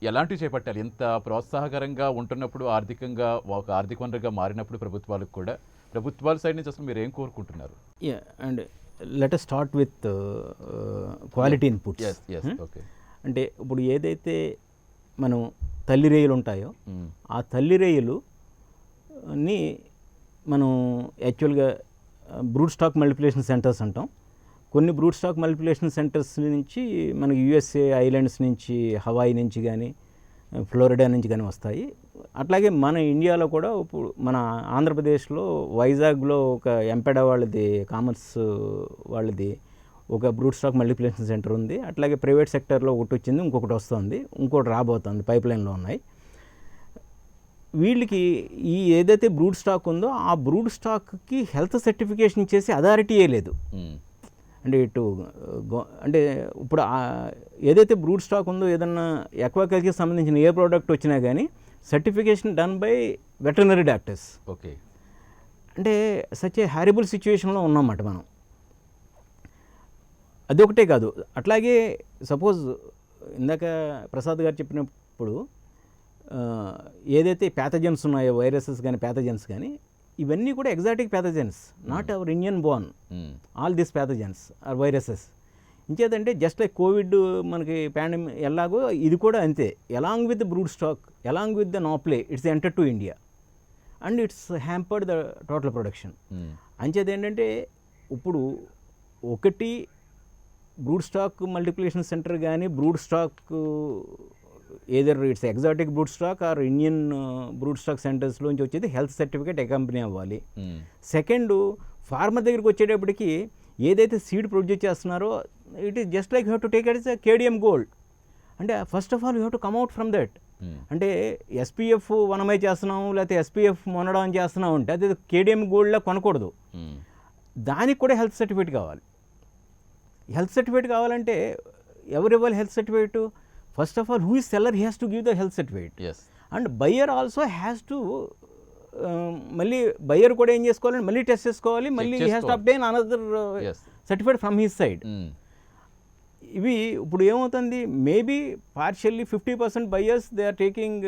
ఎలాంటివి చేపట్టాలి? ఇంత ప్రోత్సాహకరంగా ఉంటున్నప్పుడు, ఆర్థికంగా ఒక ఆర్థిక వనరుగా మారినప్పుడు ప్రభుత్వాలకు కూడా, ప్రభుత్వాల సైడ్ నుంచి అసలు మీరు ఏం కోరుకుంటున్నారు? And let us start with quality inputs. Okay. అంటే ఇప్పుడు ఏదైతే మనం తల్లి రేయులు ఉంటాయో ఆ తల్లి రేయులుని మనం యాక్చువల్గా బ్రూడ్ స్టాక్ మల్టిప్లికేషన్ సెంటర్స్ అంటాం. కొన్ని బ్రూడ్ స్టాక్ మల్టిప్లికేషన్ సెంటర్స్ నుంచి మనకి యుఎస్ఏ ఐలాండ్స్ నుంచి, హవాయి నుంచి కానీ, ఫ్లోరిడా నుంచి కానీ వస్తాయి. అట్లాగే మన ఇండియాలో కూడా ఇప్పుడు మన ఆంధ్రప్రదేశ్లో వైజాగ్లో ఒక ఎంపెడా వాళ్ళది, కామర్స్ వాళ్ళది ఒక బ్రూడ్ స్టాక్ మల్టిప్లికేషన్ సెంటర్ ఉంది. అట్లాగే ప్రైవేట్ సెక్టర్లో ఒకటి వచ్చింది, ఇంకొకటి వస్తుంది, ఇంకోటి రాబోతుంది, పైప్ లైన్లో ఉన్నాయి. వీళ్ళకి ఈ ఏదైతే బ్రూడ్ స్టాక్ ఉందో ఆ బ్రూడ్ స్టాక్కి హెల్త్ సర్టిఫికేషన్ చేసే అథారిటీయే లేదు. అంటే అంటే ఇప్పుడు ఏదైతే బ్రూడ్ స్టాక్ ఉందో, ఏదన్నా ఎక్వాకల్చర్కి సంబంధించిన ఏ ప్రోడక్ట్ వచ్చినా కానీ certification done by veterinary doctors. Okay. అంటే సచ్ ఏ హారిబుల్ సిచ్యువేషన్లో ఉన్నామన్నమాట మనం. అదొకటే కాదు, అట్లాగే సపోజ్ ఇందాక ప్రసాద్ గారు చెప్పినప్పుడు ఏదైతే ప్యాథజన్స్ ఉన్నాయో, వైరసెస్ కానీ ప్యాథజన్స్ కానీ, ఇవన్నీ కూడా exotic pathogens, not our Indian born. All this pathogens are viruses. ఇంకేదంటే జస్ట్ లైక్ కోవిడ్ మనకి పాండమిక్ ఎలాగో ఇది కూడా అంతే. Along with the brood stock, along with the nauplii, its enter to India and its hampered the total production. అంచేది ఏంటంటే ఇప్పుడు ఒకటి బ్రూడ్ స్టాక్ మల్టిప్లికేషన్ సెంటర్ కానీ, brood stock either its exotic brood stock or Indian brood stock సెంటర్స్లోంచి వచ్చేది హెల్త్ సర్టిఫికేట్ అకంపెనీ అవ్వాలి. సెకండ్, ఫార్మర్ దగ్గరికి వచ్చేటప్పటికి ఏదైతే సీడ్ ప్రొడ్యూస్ చేస్తున్నారో it is just like you have to take it is K D M gold. అంటే first of all you have to come out from that. అంటే ఎస్పీఎఫ్ వనమై చేస్తున్నాము, లేకపోతే ఎస్పీఎఫ్ మొనడం చేస్తున్నాం అంటే అది కేడిఎం గోల్డ్లా కొనకూడదు. దానికి కూడా హెల్త్ సర్టిఫికేట్ కావాలి. హెల్త్ సర్టిఫికేట్ కావాలంటే ఎవరు ఇవ్వాలి health certificate? First of all who is seller, he has to give the health certificate. And buyer also has to, మళ్ళీ బయ్యర్ కూడా ఏం చేసుకోవాలంటే మళ్ళీ టెస్ట్ చేసుకోవాలి, మళ్ళీ he has to obtain another certificate from his side. ఇవి ఇప్పుడు ఏమవుతుంది, maybe partially 50% buyers they are taking,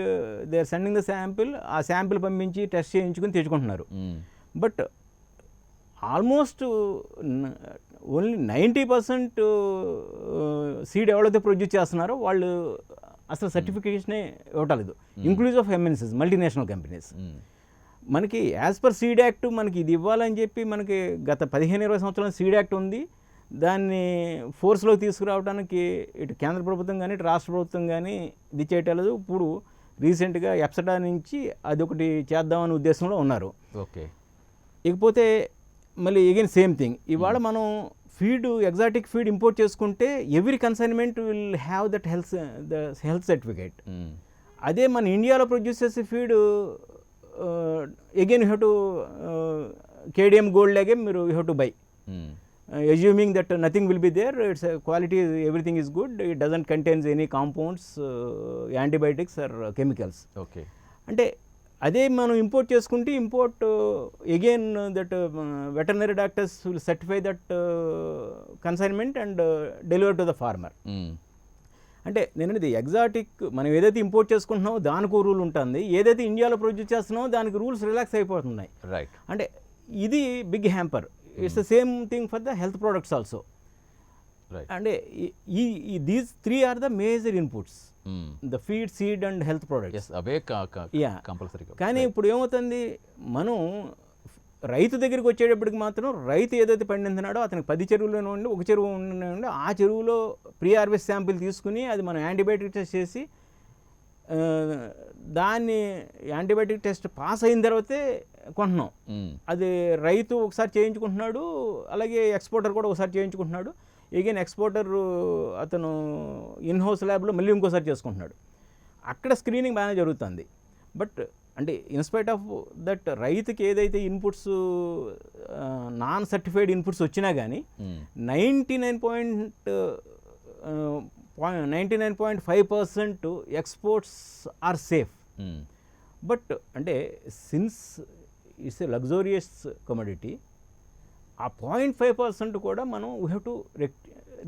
they are sending the sample, ఆ శాంపిల్ పంపించి టెస్ట్ చేయించుకుని తెచ్చుకుంటున్నారు. బట్ ఆల్మోస్ట్ ఓన్లీ 90% సీడ్ ఎవరైతే ప్రొడ్యూస్ చేస్తున్నారో వాళ్ళు అసలు సర్టిఫికేషనే ఇవ్వటలేదు, inclusive of MNCs, multinational companies. మనకి యాజ్ పర్ సీడ్ యాక్ట్ మనకి ఇది ఇవ్వాలని చెప్పి మనకి గత 15-20 సంవత్సరాల సీడ్ యాక్ట్ ఉంది. దాన్ని ఫోర్స్లోకి తీసుకురావడానికి ఇటు కేంద్ర ప్రభుత్వం కానీ ఇటు రాష్ట్ర ప్రభుత్వం కానీ ఇది చేయటలేదు. ఇప్పుడు రీసెంట్గా ఎప్సడా నుంచి అదొకటి చేద్దామనే ఉద్దేశంలో ఉన్నారు. ఓకే. ఇకపోతే మళ్ళీ ఎగైన్ సేమ్ థింగ్, ఇవాళ మనం ఫీడ్ ఎగ్జాటిక్ ఫీడ్ ఇంపోర్ట్ చేసుకుంటే every consignment will have that health certificate. అదే మన ఇండియాలో ప్రొడ్యూస్ చేసే feed again you have to KDM gold లాగే మీరు you have to buy, assuming that nothing will be there, its quality everything is good, it doesn't contains any compounds, antibiotics or chemicals. Okay. అంటే అదే మనం ఇంపోర్ట్ చేసుకుంటే import again that veterinary doctors will certify that consignment and deliver to the farmer. అంటే నేను ఇది ఎగ్జాటిక్ మనం ఏదైతే ఇంపోర్ట్ చేసుకుంటున్నామో దానికి రూల్ ఉంటుంది, ఏదైతే ఇండియాలో ప్రొడ్యూస్ చేస్తున్నామో దానికి రూల్స్ రిలాక్స్ అయిపోతున్నాయి. రైట్. అంటే ఇది big hamper. Its the same thing for the health products also. Right. అంటే these 3 are the major inputs, the feed, seed and health products. అవే Yeah. కంపల్సరీగా. కానీ ఇప్పుడు ఏమవుతుంది, మనం రైతు దగ్గరికి వచ్చేటప్పటికి మాత్రం రైతు ఏదైతే పండించినాడో అతనికి 10 చెరువులు ఉండి ఒక చెరువు ఉండి ఆ చెరువులో ప్రీ హార్వెస్ట్ శాంపిల్ తీసుకుని అది మనం యాంటీబయాటిక్ టెస్ట్ చేసి దాన్ని యాంటీబయాటిక్ టెస్ట్ పాస్ అయిన తర్వాతే కొంటున్నాం. అది రైతు ఒకసారి చేయించుకుంటున్నాడు, అలాగే ఎక్స్పోర్టర్ కూడా ఒకసారి చేయించుకుంటున్నాడు. ఎగైన్ ఎక్స్పోర్టర్ అతను ఇన్ హౌస్ ల్యాబ్లో మళ్ళీ ఇంకోసారి చేసుకుంటున్నాడు. అక్కడ స్క్రీనింగ్ బాగానే జరుగుతుంది. బట్ అంటే ఇన్స్పైట్ ఆఫ్ దట్ రైతుకి ఏదైతే ఇన్పుట్స్ నాన్ సర్టిఫైడ్ ఇన్పుట్స్ వచ్చినా కానీ 99.5% ఎక్స్పోర్ట్స్ ఆర్ సేఫ్. బట్ అంటే since it's a luxurious commodity, ఆ 0.5% కూడా మనం we have to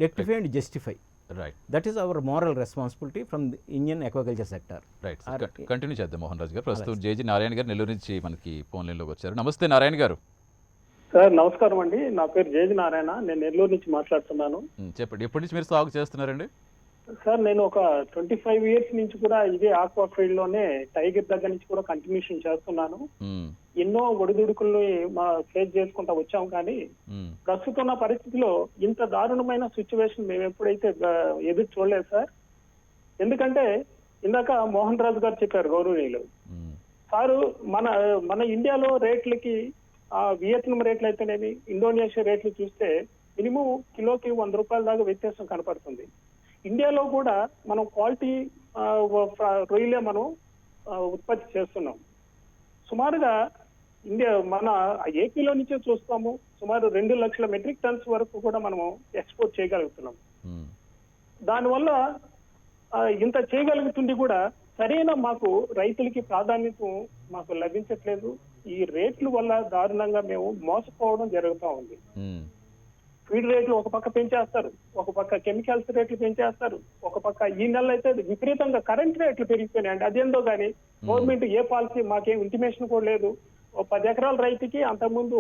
rectify and justify. Right. That is our moral responsibility from the Indian aquaculture sector. Right. Continue చేద్దాం మోహన్ రాజు గారు. ప్రస్తుతం జేజీ నారాయణ గారు నెల్లూరు నుంచి మనకి ఫోన్ లైన్లోకి వచ్చారు. నమస్తే నారాయణ గారు. సార్ నమస్కారం అండి, నా పేరు జేజీ నారాయణ, నేను నెల్లూరు నుంచి మాట్లాడుతున్నాను. చెప్పండి, ఎప్పటి నుంచి మీరు సాగు చేస్తున్నారండి? సార్ నేను ఒక 25 years నుంచి కూడా ఇదే ఆక్వా ఫీల్డ్ లోనే టైగర్ దగ్గర నుంచి కూడా కంటిన్యూషన్ చేస్తున్నాను. ఎన్నో ఒడిదుడుకుల్ని ఫేస్ చేసుకుంటా వచ్చాం, కానీ ప్రస్తుతం ఉన్న పరిస్థితిలో ఇంత దారుణమైన సిచ్యువేషన్ మేము ఎప్పుడైతే ఎదురు చూడలేదు సార్. ఎందుకంటే ఇందాక మోహన్ రాజు గారు చెప్పారు గౌరవనీయులు సారు, మన ఇండియాలో రేట్లకి వియత్నాం రేట్లు అయితేనేమి ఇండోనేషియా రేట్లు చూస్తే మినిమం కిలోకి 100 రూపాయల దాకా వ్యత్యాసం కనపడుతుంది. ఇండియాలో కూడా మనం క్వాలిటీ రొయ్యలే మనం ఉత్పత్తి చేస్తున్నాం. సుమారుగా మన ఏపీలో నుంచే చూస్తాము, సుమారు 2 లక్షల మెట్రిక్ టన్స్ వరకు కూడా మనము ఎక్స్పోర్ట్ చేయగలుగుతున్నాం. దానివల్ల ఇంత చేయగలుగుతుంది కూడా సరైన మాకు రైతులకి ప్రాధాన్యత మాకు లభించట్లేదు. ఈ రేట్ల వల్ల దారుణంగా మేము మోసపోవడం జరుగుతూ ఉంది. ఫీడ్ రేట్లు ఒక పక్క పెంచేస్తారు, ఒక పక్క కెమికల్స్ రేట్లు పెంచేస్తారు, ఒక పక్క ఈ నెల అయితే విపరీతంగా కరెంట్ రేట్లు పెరిగిపోయినాయండి. అదేందో కానీ గవర్నమెంట్ ఏ పాలసీ మాకేం ఇంటిమేషన్ కూడా లేదు. 10 ఎకరాల రైతుకి అంతకుముందు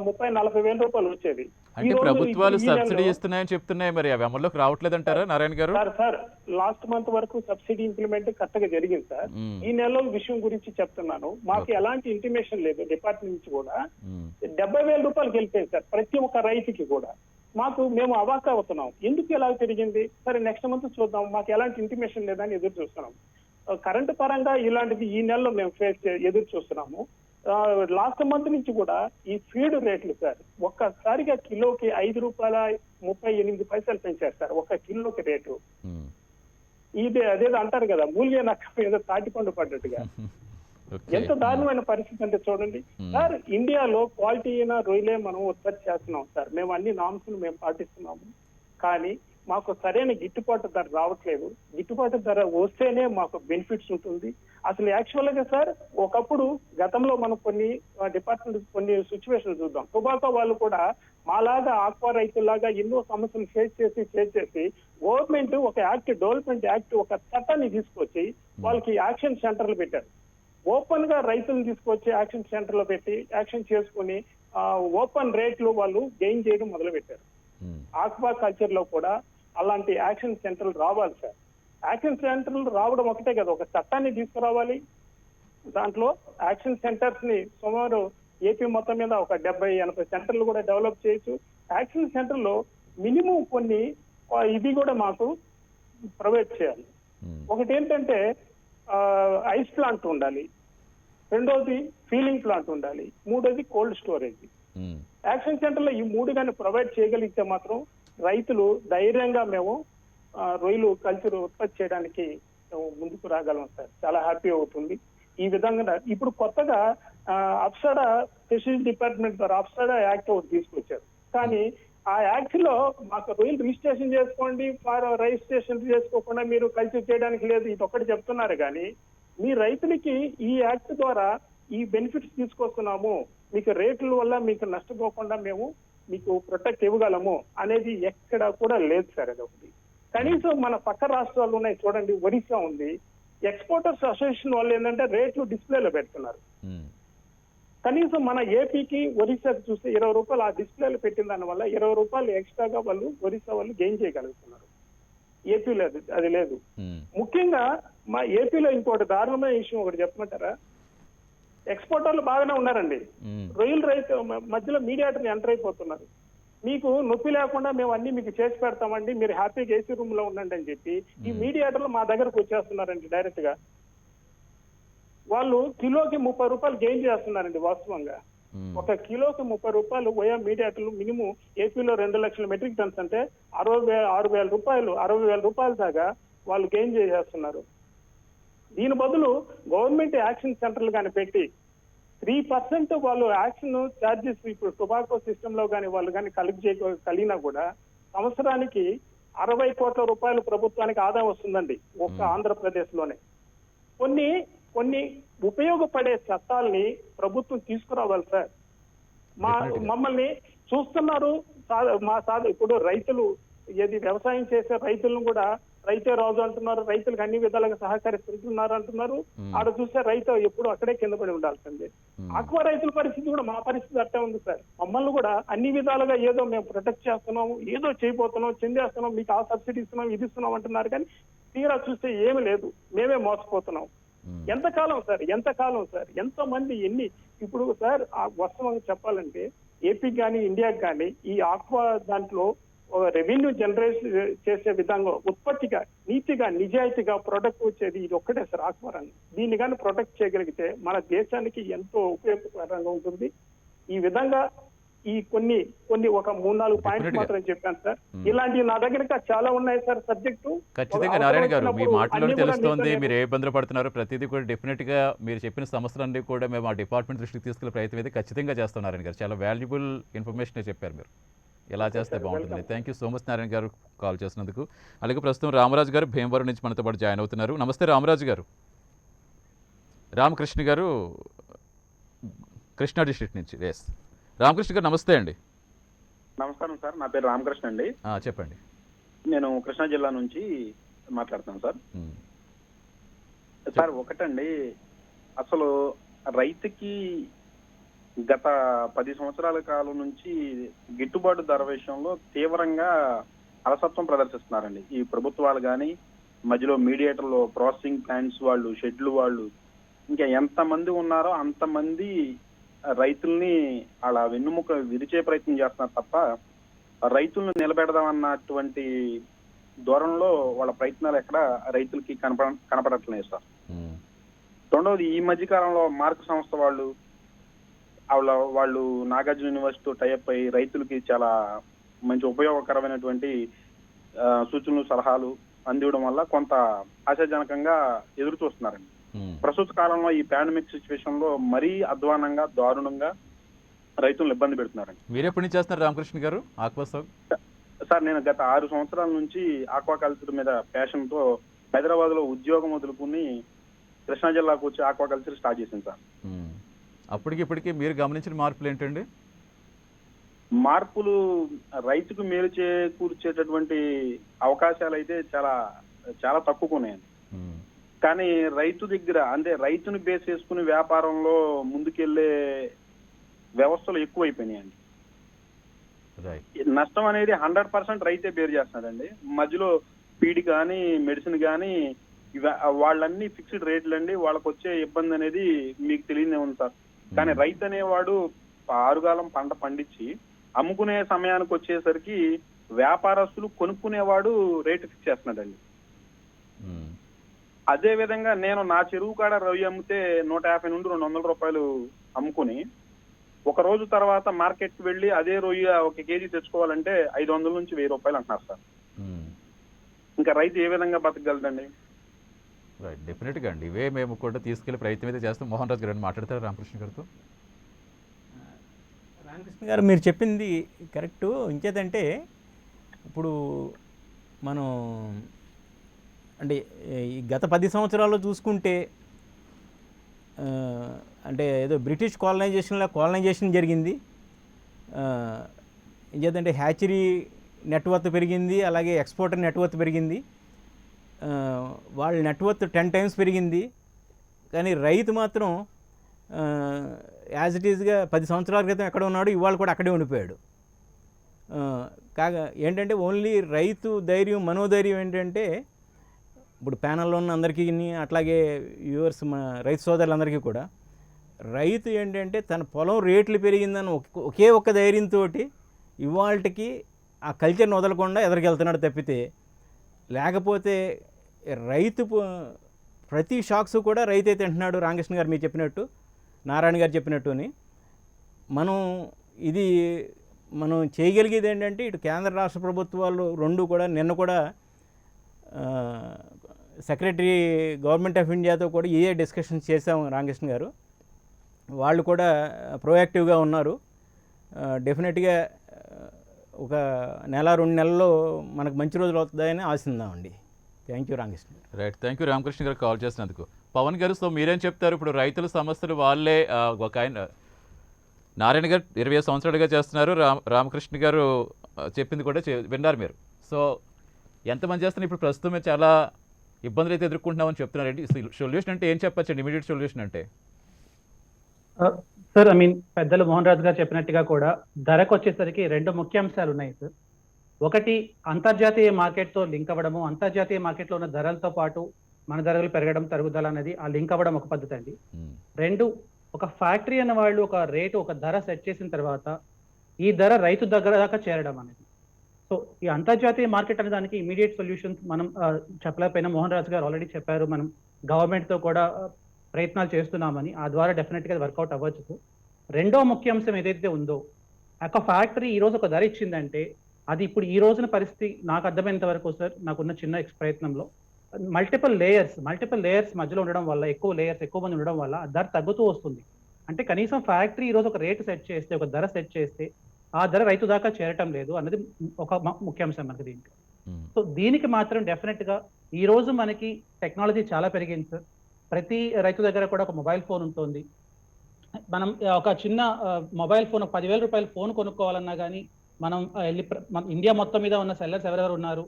30-40 వేల రూపాయలు వచ్చేది. అంటే ప్రభుత్వాలు సబ్సిడీ ఇస్తున్నాయని చెప్తున్నాయి, మరి అవి అమల్లోకి రావట్లేదంటారా నారాయణ గారు? సార్ లాస్ట్ మంత్ వరకు సబ్సిడీ ఇంప్లిమెంట్ కరెక్ట్ గా జరిగింది సార్. ఈ నెలలో విషయం గురించి చెప్తున్నాను, మాకు ఎలాంటి ఇంటిమేషన్ లేదు డిపార్ట్మెంట్ నుంచి కూడా. 70,000 రూపాయలకి వెళ్ళిపోయింది సార్ ప్రతి ఒక్క రైతుకి కూడా. మేము అవాక్ అవుతున్నాం, ఎందుకు ఎలా పెరిగింది, సరే నెక్స్ట్ మంత్ చూద్దాం, మాకు ఎలాంటి ఇంటిమేషన్ లేదని ఎదురు చూస్తున్నాం. కరెంటు పరంగా ఇలాంటిది ఈ నెలలో మేము ఎదురు చూస్తున్నాము. లాస్ట్ మంత్ నుంచి కూడా ఈ ఫీడ్ రేట్లు సార్ ఒక్కసారిగా కిలోకి 5.38 పెంచారు సార్, ఒక కిలోకి రేటు. ఇదే అదేదో అంటారు కదా, మూల్య నక్క మీద తాటిపండు పడ్డట్టుగా. ఎంత దారుణమైన పరిస్థితి అంటే చూడండి సార్, ఇండియాలో క్వాలిటీ అయిన రొయ్యలే మనం ఉత్పత్తి చేస్తున్నాం సార్. మేము అన్ని నామ్స్ మేము పాటిస్తున్నాము, కానీ మాకు సరైన గిట్టుబాటు ధర రావట్లేదు. గిట్టుబాటు ధర వస్తేనే మాకు బెనిఫిట్స్ ఉంటుంది. అసలు యాక్చువల్ గా సార్ ఒకప్పుడు గతంలో మనం కొన్ని డిపార్ట్మెంట్ కొన్ని సిచ్యువేషన్ చూద్దాం. టొబాకో వాళ్ళు కూడా మాలాగా ఆక్వా రైతులాగా ఎన్నో సమస్యలు ఫేస్ చేసి గవర్నమెంట్ ఒక యాక్ట్, డెవలప్మెంట్ యాక్ట్, ఒక చట్టాన్ని తీసుకొచ్చి వాళ్ళకి యాక్షన్ సెంటర్లు పెట్టారు. ఓపెన్ గా రైతులను తీసుకొచ్చి యాక్షన్ సెంటర్ లో పెట్టి యాక్షన్ చేసుకుని ఓపెన్ రేట్లు వాళ్ళు గెయిన్ చేయడం మొదలు పెట్టారు. ఆక్వా కల్చర్ లో కూడా అలాంటి యాక్షన్ సెంటర్లు రావాలి సార్. యాక్షన్ సెంటర్లు రావడం ఒకటే కదా, ఒక చట్టాన్ని తీసుకురావాలి, దాంట్లో యాక్షన్ సెంటర్స్ ని సుమారు ఏపీ మొత్తం మీద ఒక 70-80 సెంటర్లు కూడా డెవలప్ చేయొచ్చు. యాక్షన్ సెంటర్ లో మినిమం కొన్ని ఇది కూడా మాకు ప్రొవైడ్ చేయాలి. ఒకటి ఏంటంటే ఐస్ ప్లాంట్ ఉండాలి, రెండోది ఫీలింగ్ ప్లాంట్ ఉండాలి, మూడోది కోల్డ్ స్టోరేజ్. యాక్షన్ సెంటర్ లో ఈ 3 కానీ ప్రొవైడ్ చేయగలిగితే మాత్రం రైతులు ధైర్యంగా మేము రొయ్యలు కల్చర్ ఉత్పత్తి చేయడానికి మేము ముందుకు రాగలం సార్. చాలా హ్యాపీ అవుతుంది. ఈ విధంగా ఇప్పుడు కొత్తగా అప్సడా ఫిషరీస్ డిపార్ట్మెంట్ ద్వారా అప్సడా యాక్ట్ ఒకటి తీసుకొచ్చారు. కానీ ఆ యాక్ట్ లో మాకు రొయ్యలు రిజిస్ట్రేషన్ చేసుకోండి, రిజిస్ట్రేషన్ చేసుకోకుండా మీరు కల్చర్ చేయడానికి లేదు, ఇది ఒక్కటి చెప్తున్నారు. కానీ మీ రైతులకి ఈ యాక్ట్ ద్వారా ఈ బెనిఫిట్స్ తీసుకొస్తున్నాము, మీకు రేట్ల వల్ల మీకు నష్టపోకుండా మేము మీకు ప్రొటెక్ట్ ఇవ్వగలము అనేది ఎక్కడ కూడా లేదు సార్. అదొకటి. కనీసం మన పక్క రాష్ట్రాలు ఉన్నాయి చూడండి, ఒరిస్సా ఉంది, ఎక్స్పోర్టర్స్ అసోసియేషన్ వాళ్ళు ఏంటంటే రేట్లు డిస్ప్లేలో పెడుతున్నారు. కనీసం మన ఏపీకి ఒరిస్సాకి చూస్తే 20 రూపాయలు ఆ డిస్ప్లేలో పెట్టిన దాని వల్ల 20 రూపాయలు ఎక్స్ట్రాగా వాళ్ళు ఒరిస్సా వాళ్ళు గెయిన్ చేయగలుగుతున్నారు. ఏపీలో అది లేదు. ముఖ్యంగా మా ఏపీలో ఇంకోటి దారుణమైన విషయం ఒకటి చెప్పమంటారా? ఎక్స్పోర్టర్లు బాగానే ఉన్నారండి, రొయ్యల రైతు మధ్యలో మీడియాటర్ని ఎంటర్ అయిపోతున్నారు. మీకు నొప్పి లేకుండా మేము అన్ని మీకు చేసి పెడతామండి, మీరు హ్యాపీగా ఏసీ రూమ్ లో ఉండండి అని చెప్పి ఈ మీడియాటర్లు మా దగ్గరకు వచ్చేస్తున్నారండి డైరెక్ట్ గా. వాళ్ళు కిలోకి 30 రూపాయలు గెయిన్ చేస్తున్నారండి. వాస్తవంగా ఒక కిలోకి 30 రూపాయలు వయా మీడియాటర్లు మినిమం ఏపీలో 2 లక్షల మెట్రిక్ టన్స్ అంటే 60,000 రూపాయల దాకా వాళ్ళు గెయిన్ చేసేస్తున్నారు. దీని బదులు గవర్నమెంట్ యాక్షన్ సెంటర్లు కానీ పెట్టి 3% వాళ్ళు యాక్షన్ ఛార్జెస్ ఇప్పుడు టొబాకో సిస్టమ్ లో కానీ వాళ్ళు కానీ కలిగినా కూడా సంవత్సరానికి 60 కోట్ల రూపాయలు ప్రభుత్వానికి ఆదాయం వస్తుందండి ఒక్క ఆంధ్రప్రదేశ్ లోనే. కొన్ని ఉపయోగపడే చట్టాలని ప్రభుత్వం తీసుకురావాలి సార్. మమ్మల్ని చూస్తున్నారు ఇప్పుడు రైతులు వ్యవసాయం చేసే రైతులను కూడా రైతే రాజు అంటున్నారు, రైతులకు అన్ని విధాలుగా సహకరిస్తున్నారు అంటున్నారు. ఆడ చూస్తే రైతు ఎప్పుడు అక్కడే కింద పడి ఉండాల్సిందే. ఆక్వా రైతుల పరిస్థితి కూడా మా పరిస్థితి అట్టే ఉంది సార్. మమ్మల్ని కూడా అన్ని విధాలుగా ఏదో మేము ప్రొటెక్ట్ చేస్తున్నాము, ఏదో చేయబోతున్నాం, చెందేస్తున్నాం, మీకు ఆ సబ్సిడీ ఇస్తున్నాం, ఇది ఇస్తున్నాం అంటున్నారు. కానీ తీరా చూస్తే ఏమి లేదు, మేమే మోసపోతున్నాం. ఎంతకాలం సార్, ఎంతో మంది ఇప్పుడు సార్ వాస్తవంగా చెప్పాలంటే ఏపీకి కానీ ఇండియాకి కానీ ఈ ఆక్వా దాంట్లో రెవెన్యూ జనరేట్ చేసే విధంగా ఉత్పత్తిగా నీతిగా నిజాయితీగా ప్రొడక్ట్ వచ్చేది ఇది ఒక్కటే సార్ ఆక్వా రంగం. దీన్ని కానీ ప్రొటెక్ట్ చేయగలిగితే మన దేశానికి ఎంతో ఉపయోగకరంగా ఉంటుంది. ఈ విధంగా ఈ కొన్ని ఒక 3-4 పాయింట్స్ మాత్రం చెప్పాను సార్. ఇలాంటివి నా దగ్గర చాలా ఉన్నాయి సార్ సబ్జెక్టు. ఖచ్చితంగా నారాయణ గారు, మీ మాటలో తెలుస్తోంది మీరు ఏ ఇబ్బందులు పడుతున్నారో. ప్రతిదీ కూడా డెఫినెట్ గా మీరు చెప్పిన సమస్యలన్నీ కూడా మేము ఆ డిపార్ట్మెంట్ దృష్టికి తీసుకెళ్లే ప్రయత్నం అయితే ఖచ్చితంగా చేస్తాం. నారాయణ గారు చాలా వాల్యుబుల్ ఇన్ఫర్మేషన్ చెప్పారు. మీరు ఎలా చేస్తే బాగుంటుంది. Thank you so much Narayana గారు కాల్ చేసినందుకు. అలాగే ప్రస్తుతం రామరాజు గారు భీమవరం నుంచి మనతో పాటు జాయిన్ అవుతున్నారు. నమస్తే రామరాజు గారు. రామకృష్ణ గారు కృష్ణా డిస్ట్రిక్ట్ నుంచి. ఎస్ రామకృష్ణ గారు నమస్తే అండి. నమస్కారం సార్, నా పేరు రామకృష్ణ అండి. చెప్పండి. నేను కృష్ణా జిల్లా నుంచి మాట్లాడుతాను సార్. సార్ ఒకటండి, అసలు రైతుకి గత 10 సంవత్సరాల కాలం నుంచి గిట్టుబాటు ధర విషయంలో తీవ్రంగా అలసత్వం ప్రదర్శిస్తున్నారండి ఈ ప్రభుత్వాలు. కానీ మధ్యలో మీడియేటర్లో ప్రాసెసింగ్ ప్లాంట్స్ వాళ్ళు, షెడ్లు వాళ్ళు, ఇంకా ఎంతమంది ఉన్నారో అంతమంది రైతుల్ని అలా వెన్నుముక విరిచే ప్రయత్నం చేస్తున్నారు తప్ప రైతులను నిలబెడదామన్నటువంటి ధోరణిలో వాళ్ళ ప్రయత్నాలు ఎక్కడ రైతులకి కనపడట్లేదు సార్. రెండవది, ఈ మధ్య కాలంలో మార్క్ సంస్థ వాళ్ళు నాగార్జున యూనివర్సిటీ టైఅప్ అయ్యి రైతులకి చాలా మంచి ఉపయోగకరమైనటువంటి సూచనలు, సలహాలు అందివ్వడం వల్ల కొంత ఆశాజనకంగా ఎదురు చూస్తున్నారండి. ప్రస్తుత కాలంలో ఈ పాండమిక్ సిచ్యువేషన్ లో మరీ అధ్వానంగా, దారుణంగా రైతులను ఇబ్బంది పెడుతున్నారండి. మీరు ఎప్పటి నుంచి చేస్తున్నారు రామకృష్ణ గారు ఆక్వా సాగు? సార్ నేను గత 6 సంవత్సరాల నుంచి ఆక్వా కల్చర్ మీద ప్యాషన్ తో హైదరాబాద్ లో ఉద్యోగం వదులుకుని కృష్ణా జిల్లాకు వచ్చి ఆక్వా కల్చర్ స్టార్ట్ చేసింది సార్. ఇప్పటికీ మీరు గమనించిన మార్పులు ఏంటండి? మార్పులు రైతుకు మేలు చేకూర్చేటటువంటి అవకాశాలు అయితే చాలా చాలా తక్కువ ఉన్నాయండి. కానీ రైతు దగ్గర అంటే రైతుని బేస్ చేసుకుని వ్యాపారంలో ముందుకెళ్లే వ్యవస్థలు ఎక్కువైపోయినాయండి. నష్టం అనేది 100% రైతే బేర్ చేస్తున్నాడండి. మధ్యలో ఫీడ్ కానీ, మెడిసిన్ కానీ వాళ్ళన్నీ ఫిక్స్డ్ రేట్లు అండి. వాళ్ళకి వచ్చే ఇబ్బంది అనేది మీకు తెలియదే ఉంది సార్. కానీ రైతు అనేవాడు ఆరుగాలం పంట పండించి అమ్ముకునే సమయానికి వచ్చేసరికి వ్యాపారస్తులు కొనుక్కునేవాడు రేటు ఫిక్స్ చేస్తున్నాడండి. అదే విధంగా నేను నా చెరువు కాడ రొయ్య అమ్మితే 150 నుండి 200 రూపాయలు అమ్ముకుని ఒక రోజు తర్వాత మార్కెట్కి వెళ్ళి అదే రొయ్య 1 కేజీ తెచ్చుకోవాలంటే 500 నుంచి 1000 రూపాయలు అంటున్నారు సార్. ఇంకా రైతు ఏ విధంగా బతకగలదండి? రైట్, డెఫినెట్గా అండి. ఇవే మేము కూడా తీసుకెళ్లే ప్రయత్నం అయితే చేస్తాం. మోహన్ రాజు గారు మాట్లాడతారు రామకృష్ణ గారితో. రామకృష్ణ గారు మీరు చెప్పింది కరెక్టు. ఇంకేదంటే ఇప్పుడు మనం అంటే ఈ గత 10 సంవత్సరాల్లో చూసుకుంటే అంటే ఏదో బ్రిటిష్ కాలనైజేషన్ జరిగింది. ఇంకేదంటే హ్యాచరీ నెట్వర్త్ పెరిగింది, అలాగే ఎక్స్పోర్టర్ నెట్వర్త్ పెరిగింది. వాళ్ళ నెట్వర్త్ 10 టైమ్స్ పెరిగింది. కానీ రైతు మాత్రం యాజ్ ఇట్ ఈజ్గా 10 సంవత్సరాల క్రితం ఎక్కడ ఉన్నాడు, ఇవాళ కూడా అక్కడే ఉండిపోయాడు. కాగా ఏంటంటే ఓన్లీ రైతు ధైర్యం, మనోధైర్యం ఏంటంటే ఇప్పుడు ప్యానల్లో ఉన్న అందరికీ, అట్లాగే వ్యూవర్స్ మా రైతు సోదరులందరికీ కూడా రైతు ఏంటంటే తన పొలం రేట్లు పెరిగిందని ఒకే ఒక్క ధైర్యంతో ఇవాళకి ఆ కల్చర్ని వదలకుండా ఎదరికెళ్తున్నాడు తప్పితే, లేకపోతే రైతు ప్రతి షాక్స్ కూడా రైతు అయితే తింటున్నాడు. రామకృష్ణ గారు మీరు చెప్పినట్టు, నారాయణ గారు చెప్పినట్టుని మనం చేయగలిగేది ఏంటంటే ఇటు కేంద్ర రాష్ట్ర ప్రభుత్వాలు రెండు కూడా నిన్న కూడా సెక్రటరీ గవర్నమెంట్ ఆఫ్ ఇండియాతో కూడా డిస్కషన్స్ చేసాం రామకృష్ణ గారు. వాళ్ళు కూడా ప్రోయాక్టివ్గా ఉన్నారు. డెఫినెట్గా ఒక 1-2 నెలల్లో మనకు మంచి రోజులు అవుతుందని ఆశిద్దామండి. థ్యాంక్ యూ రామకృష్ణ గారు. రైట్, థ్యాంక్ యూ రామకృష్ణ గారు కాల్ చేసినందుకు. పవన్ గారు, సో మీరేం చెప్తారు? ఇప్పుడు రైతుల సమస్యలు వాళ్ళే ఒక ఆయన నారాయణ గారు 25 సంవత్సరాలుగా చేస్తున్నారు. రామకృష్ణ గారు చెప్పింది కూడా విన్నారు మీరు. సో ఎంతమంది చేస్తున్నారు? ఇప్పుడు ప్రస్తుతం మీరు చాలా ఇబ్బందులు అయితే ఎదుర్కొంటున్నామని చెప్తున్నారండి. సొల్యూషన్ అంటే ఏం చెప్పచ్చండి? ఇమీడియట్ సొల్యూషన్ అంటే సార్, పెద్దలు మోహన్ రాజు గారు చెప్పినట్టుగా కూడా ధరకు వచ్చేసరికి 2 ముఖ్య అంశాలు ఉన్నాయి సార్. ఒకటి, అంతర్జాతీయ మార్కెట్తో లింక్ అవ్వడము. అంతర్జాతీయ మార్కెట్లో ఉన్న ధరలతో పాటు మన ధరలు పెరగడం, తరుగుదల అనేది ఆ లింక్ అవ్వడం ఒక పద్ధతి అండి. 2, ఒక ఫ్యాక్టరీ అన్న వాళ్ళు ఒక రేటు, ఒక ధర సెట్ చేసిన తర్వాత ఈ ధర రైతు దగ్గర దాకా చేరడం అనేది. సో ఈ అంతర్జాతీయ మార్కెట్ అనే దానికి ఇమీడియట్ సొల్యూషన్స్ మనం చెప్పలేకపోయినా మోహన్ రాజు గారు ఆల్రెడీ చెప్పారు. మనం గవర్నమెంట్తో కూడా ప్రయత్నాలు చేస్తున్నామని, ఆ ద్వారా డెఫినెట్గా వర్కౌట్ అవ్వచ్చు. 2వ ముఖ్య అంశం ఏదైతే ఉందో, ఒక ఫ్యాక్టరీ ఈ రోజు ఒక ధర ఇచ్చిందంటే అది ఇప్పుడు ఈ రోజున పరిస్థితి నాకు అర్థమైనంత వరకు సార్, నాకున్న చిన్న ప్రయత్నంలో మల్టిపుల్ లేయర్స్ మధ్యలో ఉండడం వల్ల, ఎక్కువ మంది ఉండడం వల్ల ధర తగ్గుతూ వస్తుంది. అంటే కనీసం ఫ్యాక్టరీ ఈ రోజు ఒక రేటు సెట్ చేస్తే, ఒక ధర సెట్ చేస్తే ఆ ధర రైతు దాకా చేరటం లేదు అన్నది ఒక ముఖ్యాంశం మనకి దీంట్లో. సో దీనికి మాత్రం డెఫినెట్గా ఈ రోజు మనకి టెక్నాలజీ చాలా పెరిగింది సార్. ప్రతి రైతు దగ్గర కూడా ఒక మొబైల్ ఫోన్ ఉంటుంది. మనం ఒక చిన్న మొబైల్ ఫోన్, 10,000 రూపాయల ఫోన్ కొనుక్కోవాలన్నా కానీ మనం వెళ్ళి ఇండియా మొత్తం మీద ఉన్న సెల్లర్స్ ఎవరెవరు ఉన్నారు,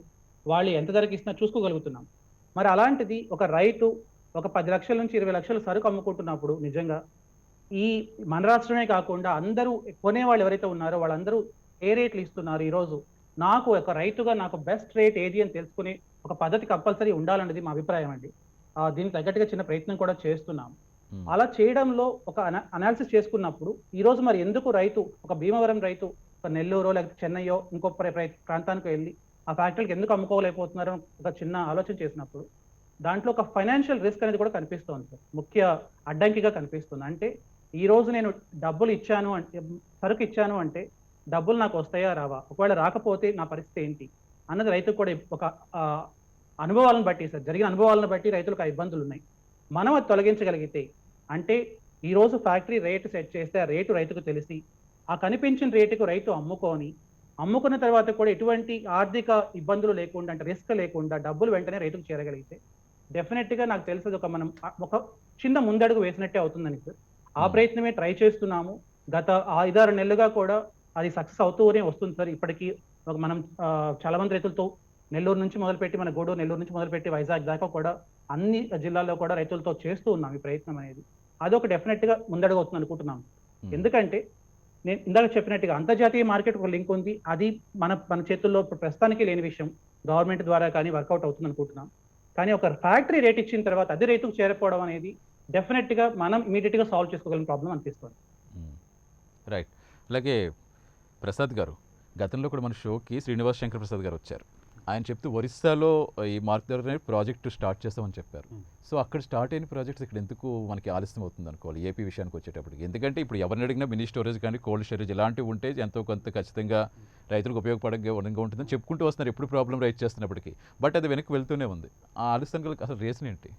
వాళ్ళు ఎంత ధరకి ఇస్తున్నా చూసుకోగలుగుతున్నాం. మరి అలాంటిది ఒక రైతు ఒక 10 లక్షల నుంచి 20 లక్షల సరుకు అమ్ముకుంటున్నప్పుడు నిజంగా ఈ మన రాష్ట్రమే కాకుండా అందరూ కొనేవాళ్ళు ఎవరైతే ఉన్నారో వాళ్ళందరూ ఏ రేట్లు ఇస్తున్నారు ఈరోజు, నాకు ఒక రైతుగా నాకు బెస్ట్ రేట్ ఏది అని తెలుసుకునే ఒక పద్ధతి కంపల్సరీ ఉండాలన్నది మా అభిప్రాయం అండి. దీనికి తగ్గట్టుగా చిన్న ప్రయత్నం కూడా చేస్తున్నాం. అలా చేయడంలో ఒక అనాలిసిస్ చేసుకున్నప్పుడు ఈ రోజు మరి ఎందుకు రైతు, ఒక భీమవరం రైతు ఒక నెల్లూరో లేకపోతే చెన్నైయో ఇంకో ప్రాంతానికి వెళ్ళి ఆ ఫ్యాక్టరీకి ఎందుకు అమ్ముకోలేకపోతున్నారో ఒక చిన్న ఆలోచన చేసినప్పుడు దాంట్లో ఒక ఫైనాన్షియల్ రిస్క్ అనేది కూడా కనిపిస్తోంది సార్. ముఖ్య అడ్డంకిగా కనిపిస్తుంది. అంటే ఈ రోజు నేను డబ్బులు ఇచ్చాను అంటే, సరుకు ఇచ్చాను అంటే డబ్బులు నాకు వస్తాయా రావా, ఒకవేళ రాకపోతే నా పరిస్థితి ఏంటి అన్నది రైతుకు కూడా ఒక అనుభవాలను బట్టి సార్, జరిగిన అనుభవాలను బట్టి రైతులకు ఆ ఇబ్బందులు ఉన్నాయి. మనం అది తొలగించగలిగితే, అంటే ఈ రోజు ఫ్యాక్టరీ రేటు సెట్ చేస్తే ఆ రేటు రైతుకు తెలిసి ఆ కనిపించిన రేటుకు రైతు అమ్ముకున్న తర్వాత కూడా ఎటువంటి ఆర్థిక ఇబ్బందులు లేకుండా, అంటే రిస్క్ లేకుండా డబ్బులు వెంటనే రైతుకు చేరగలిగితే డెఫినెట్గా నాకు తెలిసేది ఒక చిన్న ముందడుగు వేసినట్టే అవుతుందని సార్. ఆ ప్రయత్నమే ట్రై చేస్తున్నాము. గత 5-6 నెలలుగా కూడా అది సక్సెస్ అవుతూనే వస్తుంది సార్. ఇప్పటికీ మనం చాలా మంది రైతులతో నెల్లూరు నుంచి మొదలుపెట్టి, మన గూడూరు నెల్లూరు నుంచి మొదలుపెట్టి వైజాగ్ దాకా కూడా అన్ని జిల్లాల్లో కూడా రైతులతో చేస్తూ ఉన్నాం ఈ ప్రయత్నం అనేది. అదొక డెఫినెట్గా ముందడుగు అవుతుంది అనుకుంటున్నాం. ఎందుకంటే నేను ఇందాక చెప్పినట్టుగా అంతర్జాతీయ మార్కెట్ ఒక లింక్ ఉంది. అది మన చేతుల్లో ప్రస్తుతానికి లేని విషయం. గవర్నమెంట్ ద్వారా కానీ వర్కౌట్ అవుతుంది అనుకుంటున్నాం. కానీ ఒక ఫ్యాక్టరీ రేట్ ఇచ్చిన తర్వాత అదే రేటుకు చేరిపోవడం అనేది డెఫినెట్గా మనం ఇమీడియట్గా సాల్వ్ చేసుకోగలిగిన ప్రాబ్లం అనిపిస్తుంది. రైట్. అలాగే ప్రసాద్ గారు, గతంలో కూడా మన షోకి శ్రీనివాస్ శంకర్ ప్రసాద్ గారు వచ్చారు. ఆయన చెప్తూ ఒరిస్సాలో ఈ మార్క్ ద్వారా ప్రాజెక్టు స్టార్ట్ చేస్తామని చెప్పారు. సో అక్కడ స్టార్ట్ అయిన ప్రాజెక్ట్స్ ఇక్కడ ఎందుకు మనకి ఆలస్యం అవుతుంది అనుకోవాలి ఏపీ విషయానికి వచ్చేటప్పటికి? ఎందుకంటే ఇప్పుడు ఎవరిని అడిగినా మినీ స్టోరేజ్ కానీ కోల్డ్ స్టోరేజ్ ఇలాంటివి ఉంటే ఎంతో కొంత ఖచ్చితంగా రైతులకు ఉపయోగపడంగా ఉంటుందని చెప్పుకుంటూ వస్తున్నారు ఎప్పుడు ప్రాబ్లం రైట్ చేస్తున్నప్పటికీ. బట్ అది వెనక్కి వెళ్తూనే ఉంది. ఆ ఆలస్యం గల అసలు రీజన్ ఏంటి?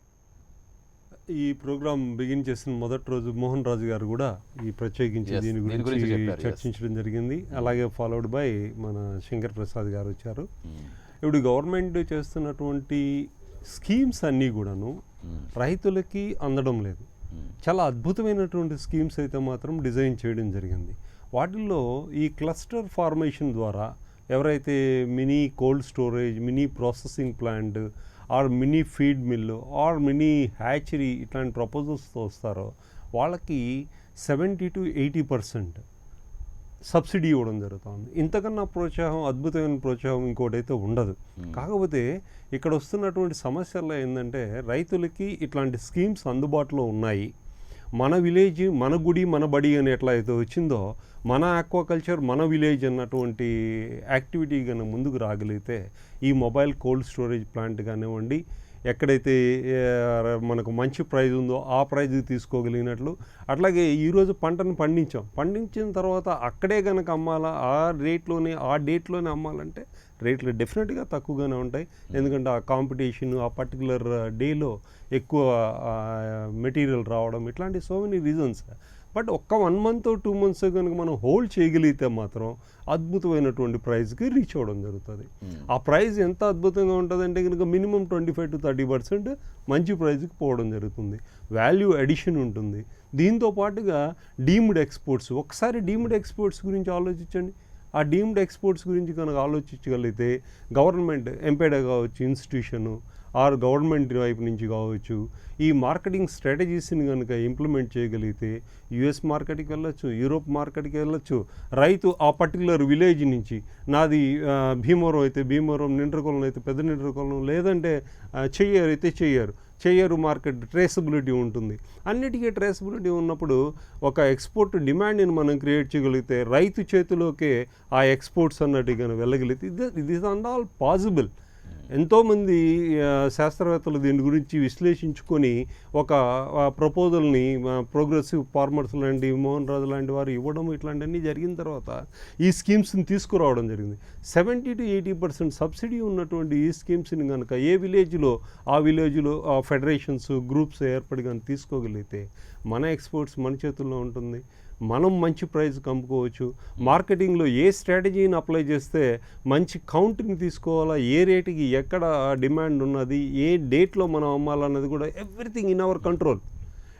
ఈ ప్రోగ్రామ్ బిగిన్ చేసిన మొదటి రోజు మోహన్ రాజు గారు కూడా ఈ ప్రత్యేకించి Yes, దీని దీని గురించి గురించి చెప్పారు, yes. చర్చించడం జరిగింది. అలాగే ఫాలోడ్ బై మన శంకర్ ప్రసాద్ గారు వచ్చారు. ఇప్పుడు గవర్నమెంట్ చేస్తున్నటువంటి స్కీమ్స్ అన్నీ కూడాను రైతులకి అందడం లేదు. చాలా అద్భుతమైనటువంటి స్కీమ్స్ అయితే మాత్రం డిజైన్ చేయడం జరిగింది. వాటిల్లో ఈ క్లస్టర్ ఫార్మేషన్ ద్వారా ఎవరైతే mini cold storage, mini processing plant or mini feed mill or mini hatchery ఇట్లాంటి ప్రపోజల్స్తో వస్తారో వాళ్ళకి 70 to 80% సబ్సిడీ ఇవ్వడం జరుగుతుంది. ఇంతకన్నా ప్రోత్సాహం, అద్భుతమైన ప్రోత్సాహం ఇంకోటి అయితే ఉండదు. కాకపోతే ఇక్కడ వస్తున్నటువంటి సమస్యల్లో ఏంటంటే రైతులకి ఇట్లాంటి స్కీమ్స్ అందుబాటులో ఉన్నాయి. మన విలేజ్ మన గుడి మన బడి అని ఎట్లా అయితే వచ్చిందో మన ఆక్వాకల్చర్ మన విలేజ్ అన్నటువంటి యాక్టివిటీ కనుక ముందుకు రాగలిగితే ఈ మొబైల్ కోల్డ్ స్టోరేజ్ ప్లాంట్ కానివ్వండి, ఎక్కడైతే మనకు మంచి ప్రైజ్ ఉందో ఆ ప్రైజ్ తీసుకోగలిగినట్లు, అట్లాగే ఈరోజు పంటను పండించిన తర్వాత అక్కడే కనుక అమ్మాలా, ఆ రేట్లోనే ఆ డేట్లోనే అమ్మాలంటే రేట్లు డెఫినెట్గా తక్కువగానే ఉంటాయి. ఎందుకంటే ఆ కాంపిటీషన్, ఆ పర్టికులర్ డేలో ఎక్కువ మెటీరియల్ రావడం, ఇట్లాంటి సో మెనీ రీజన్స్. బట్ ఒక్క 1 month 2 months కనుక మనం హోల్డ్ చేయగలిగితే మాత్రం అద్భుతమైనటువంటి ప్రైస్కి రీచ్ అవ్వడం జరుగుతుంది. ఆ ప్రైస్ ఎంత అద్భుతంగా ఉంటుందంటే కనుక మినిమం 25 to 30% మంచి ప్రైస్కి పోవడం జరుగుతుంది. వాల్యూ అడిషన్ ఉంటుంది. దీంతో పాటుగా డీమ్డ్ ఎక్స్పోర్ట్స్, ఒకసారి డీమ్డ్ ఎక్స్పోర్ట్స్ గురించి ఆలోచించండి. ఆ డీమ్డ్ ఎక్స్పోర్ట్స్ గురించి కనుక ఆలోచించగలిగితే గవర్నమెంట్ ఎంపేడా కావచ్చు, ఇన్స్టిట్యూషను ఆర్ గవర్నమెంట్ వైపు నుంచి కావచ్చు, ఈ మార్కెటింగ్ స్ట్రాటజీస్ని కనుక ఇంప్లిమెంట్ చేయగలిగితే యుఎస్ మార్కెట్కి వెళ్ళొచ్చు, యూరోప్ మార్కెట్కి వెళ్ళొచ్చు. రైతు ఆ పర్టికులర్ విలేజ్ నుంచి, నాది భీమవరం అయితే భీమవరం, నిండ్రకొలం అయితే పెద్ద నిండ్రకొలం, లేదంటే చెయ్యరు అయితే చెయ్యరు మార్కెట్ ట్రేసబిలిటీ ఉంటుంది. అన్నిటికీ ట్రేసబిలిటీ ఉన్నప్పుడు ఒక ఎక్స్పోర్ట్ డిమాండ్ని మనం క్రియేట్ చేయగలిగితే రైతు చేతిలోకే ఆ ఎక్స్పోర్ట్స్ అన్నట్టు కనుక వెళ్ళగలిగితే ఇది ఇస్ అండ్ ఆల్ పాసిబుల్. ఎంతోమంది శాస్త్రవేత్తలు దీని గురించి విశ్లేషించుకొని ఒక ప్రపోజల్ని ప్రోగ్రెసివ్ ఫార్మర్స్ లాంటి మోహన్ రాజు లాంటి వారు ఇవ్వడం, ఇట్లాంటివన్నీ జరిగిన తర్వాత ఈ స్కీమ్స్ని తీసుకురావడం జరిగింది. 70 to 80% సబ్సిడీ ఉన్నటువంటి ఈ స్కీమ్స్ని కనుక ఏ విలేజ్లో ఆ విలేజ్లో ఫెడరేషన్స్, గ్రూప్స్ ఏర్పడి కానీ తీసుకోగలిగితే మన ఎక్స్పోర్ట్స్ మన చేతుల్లో ఉంటుంది. మనం మంచి ప్రైస్ అమ్ముకోవచ్చు. మార్కెటింగ్లో ఏ స్ట్రాటజీని అప్లై చేస్తే మంచి కౌంట్ని తీసుకోవాలా, ఏ రేటుకి ఎక్కడ డిమాండ్ ఉన్నది, ఏ డేట్లో మనం అమ్మాలన్నది కూడా ఎవ్రీథింగ్ ఇన్ అవర్ కంట్రోల్.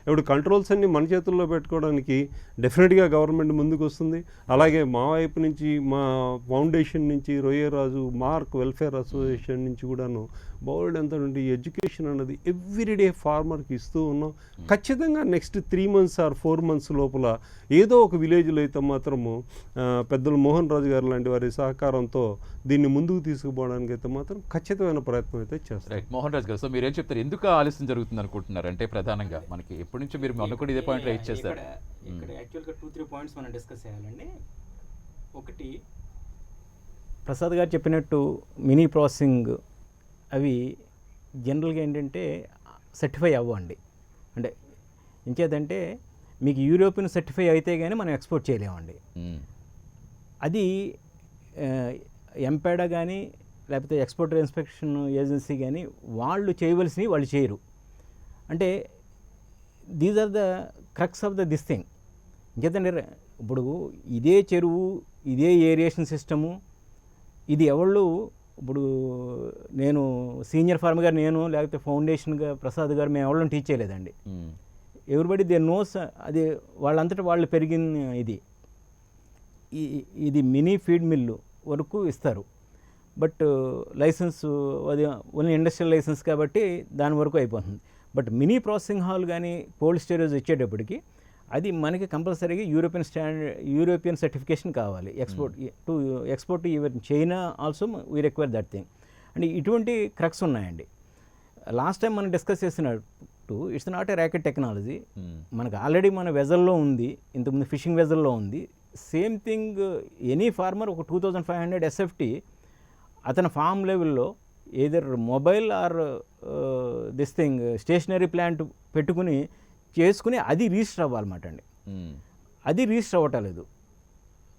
ఇప్పుడు కంట్రోల్స్ అన్నీ మన చేతుల్లో పెట్టుకోవడానికి డెఫినెట్గా గవర్నమెంట్ ముందుకు వస్తుంది. అలాగే మా వైపు నుంచి, మా ఫౌండేషన్ నుంచి, రొయ్యరాజు మార్క్ వెల్ఫేర్ అసోసియేషన్ నుంచి కూడాను బోల్డ్ ఎంత నుండి ఎడ్యుకేషన్ అన్నది ఎవ్రీడే ఫార్మర్కి ఇస్తూ ఉన్నాం. ఖచ్చితంగా నెక్స్ట్ 3 months or 4 months లోపల ఏదో ఒక విలేజ్లో అయితే మాత్రము పెద్దలు మోహన్ రాజు గారు లాంటి వారి సహకారంతో దీన్ని ముందుకు తీసుకుపోవడానికి అయితే మాత్రం ఖచ్చితమైన ప్రయత్నం అయితే చేస్తారు. రైట్. మోహన్ రాజు గారు, సో మీరు ఏం చెప్తారు, ఎందుకు ఆలస్యం జరుగుతుంది అనుకుంటున్నారు? అంటే ప్రధానంగా మనకి ఎప్పటి నుంచో మీరు మొన్న కూడా ఇదే పాయింట్ రైట్ చేస్తారు. ఇక్కడ యాక్చువల్గా 2-3 పాయింట్స్ మనం డిస్కస్ చేయాలండి. ఒకటి, ప్రసాద్ గారు చెప్పినట్టు మినీ ప్రాసెసింగ్ అవి జనరల్గా ఏంటంటే సర్టిఫై అవ్వండి. అంటే ఇంకేదంటే మీకు యూరోపియన్ సర్టిఫై అయితే కానీ మనం ఎక్స్పోర్ట్ చేయలేమండి. అది ఎంపేడా కానీ లేకపోతే ఎక్స్పోర్ట్ ఇన్స్పెక్షన్ ఏజెన్సీ కానీ వాళ్ళు చేయవలసినవి వాళ్ళు చేయరు. అంటే these are the crux of this thing. ఇంకేదంటే ఇప్పుడు ఇదే చెరువు, ఇదే ఏరియేషన్ సిస్టము, ఇది ఎవళ్ళు ఇప్పుడు నేను సీనియర్ ఫార్మర్ గారు, నేను లేకపోతే ఫౌండేషన్గా ప్రసాద్ గారు, మేము ఎవరిని టీచ్ చేయలేదండి. Everybody they knows. అది వాళ్ళంతటా వాళ్ళు పెరిగిన ఇది మినీ ఫీడ్ మిల్లు వరకు ఇస్తారు. బట్ లైసెన్స్ అది ఓన్లీ ఇండస్ట్రియల్ లైసెన్స్ కాబట్టి దాని వరకు అయిపోతుంది. బట్ మినీ ప్రాసెసింగ్ హాల్ కానీ కోల్డ్ స్టోరేజ్ ఇచ్చేటప్పటికి అది మనకి కంపల్సరీగా యూరోపియన్ సర్టిఫికేషన్ కావాలి. Export even China also we require that thing. అంటే ఇటువంటి క్రక్స్ ఉన్నాయండి. లాస్ట్ టైం మనం డిస్కస్ చేసినట్టు it's not a racket technology. Hmm. మనకు ఆల్రెడీ మన వెజల్లో ఉంది, ఇంతకుముందు ఫిషింగ్ వెజల్లో ఉంది. సేమ్ థింగ్ ఎనీ ఫార్మర్ ఒక 2500 ఎస్ఎఫ్టీ అతని ఫామ్ లెవెల్లో either mobile or this thing stationary plant పెట్టుకుని చేసుకుని అది రిజిస్టర్ అవ్వాలన్నమాట అండి. మ్మ్. అది రిజిస్టర్ అవ్వటలేదు.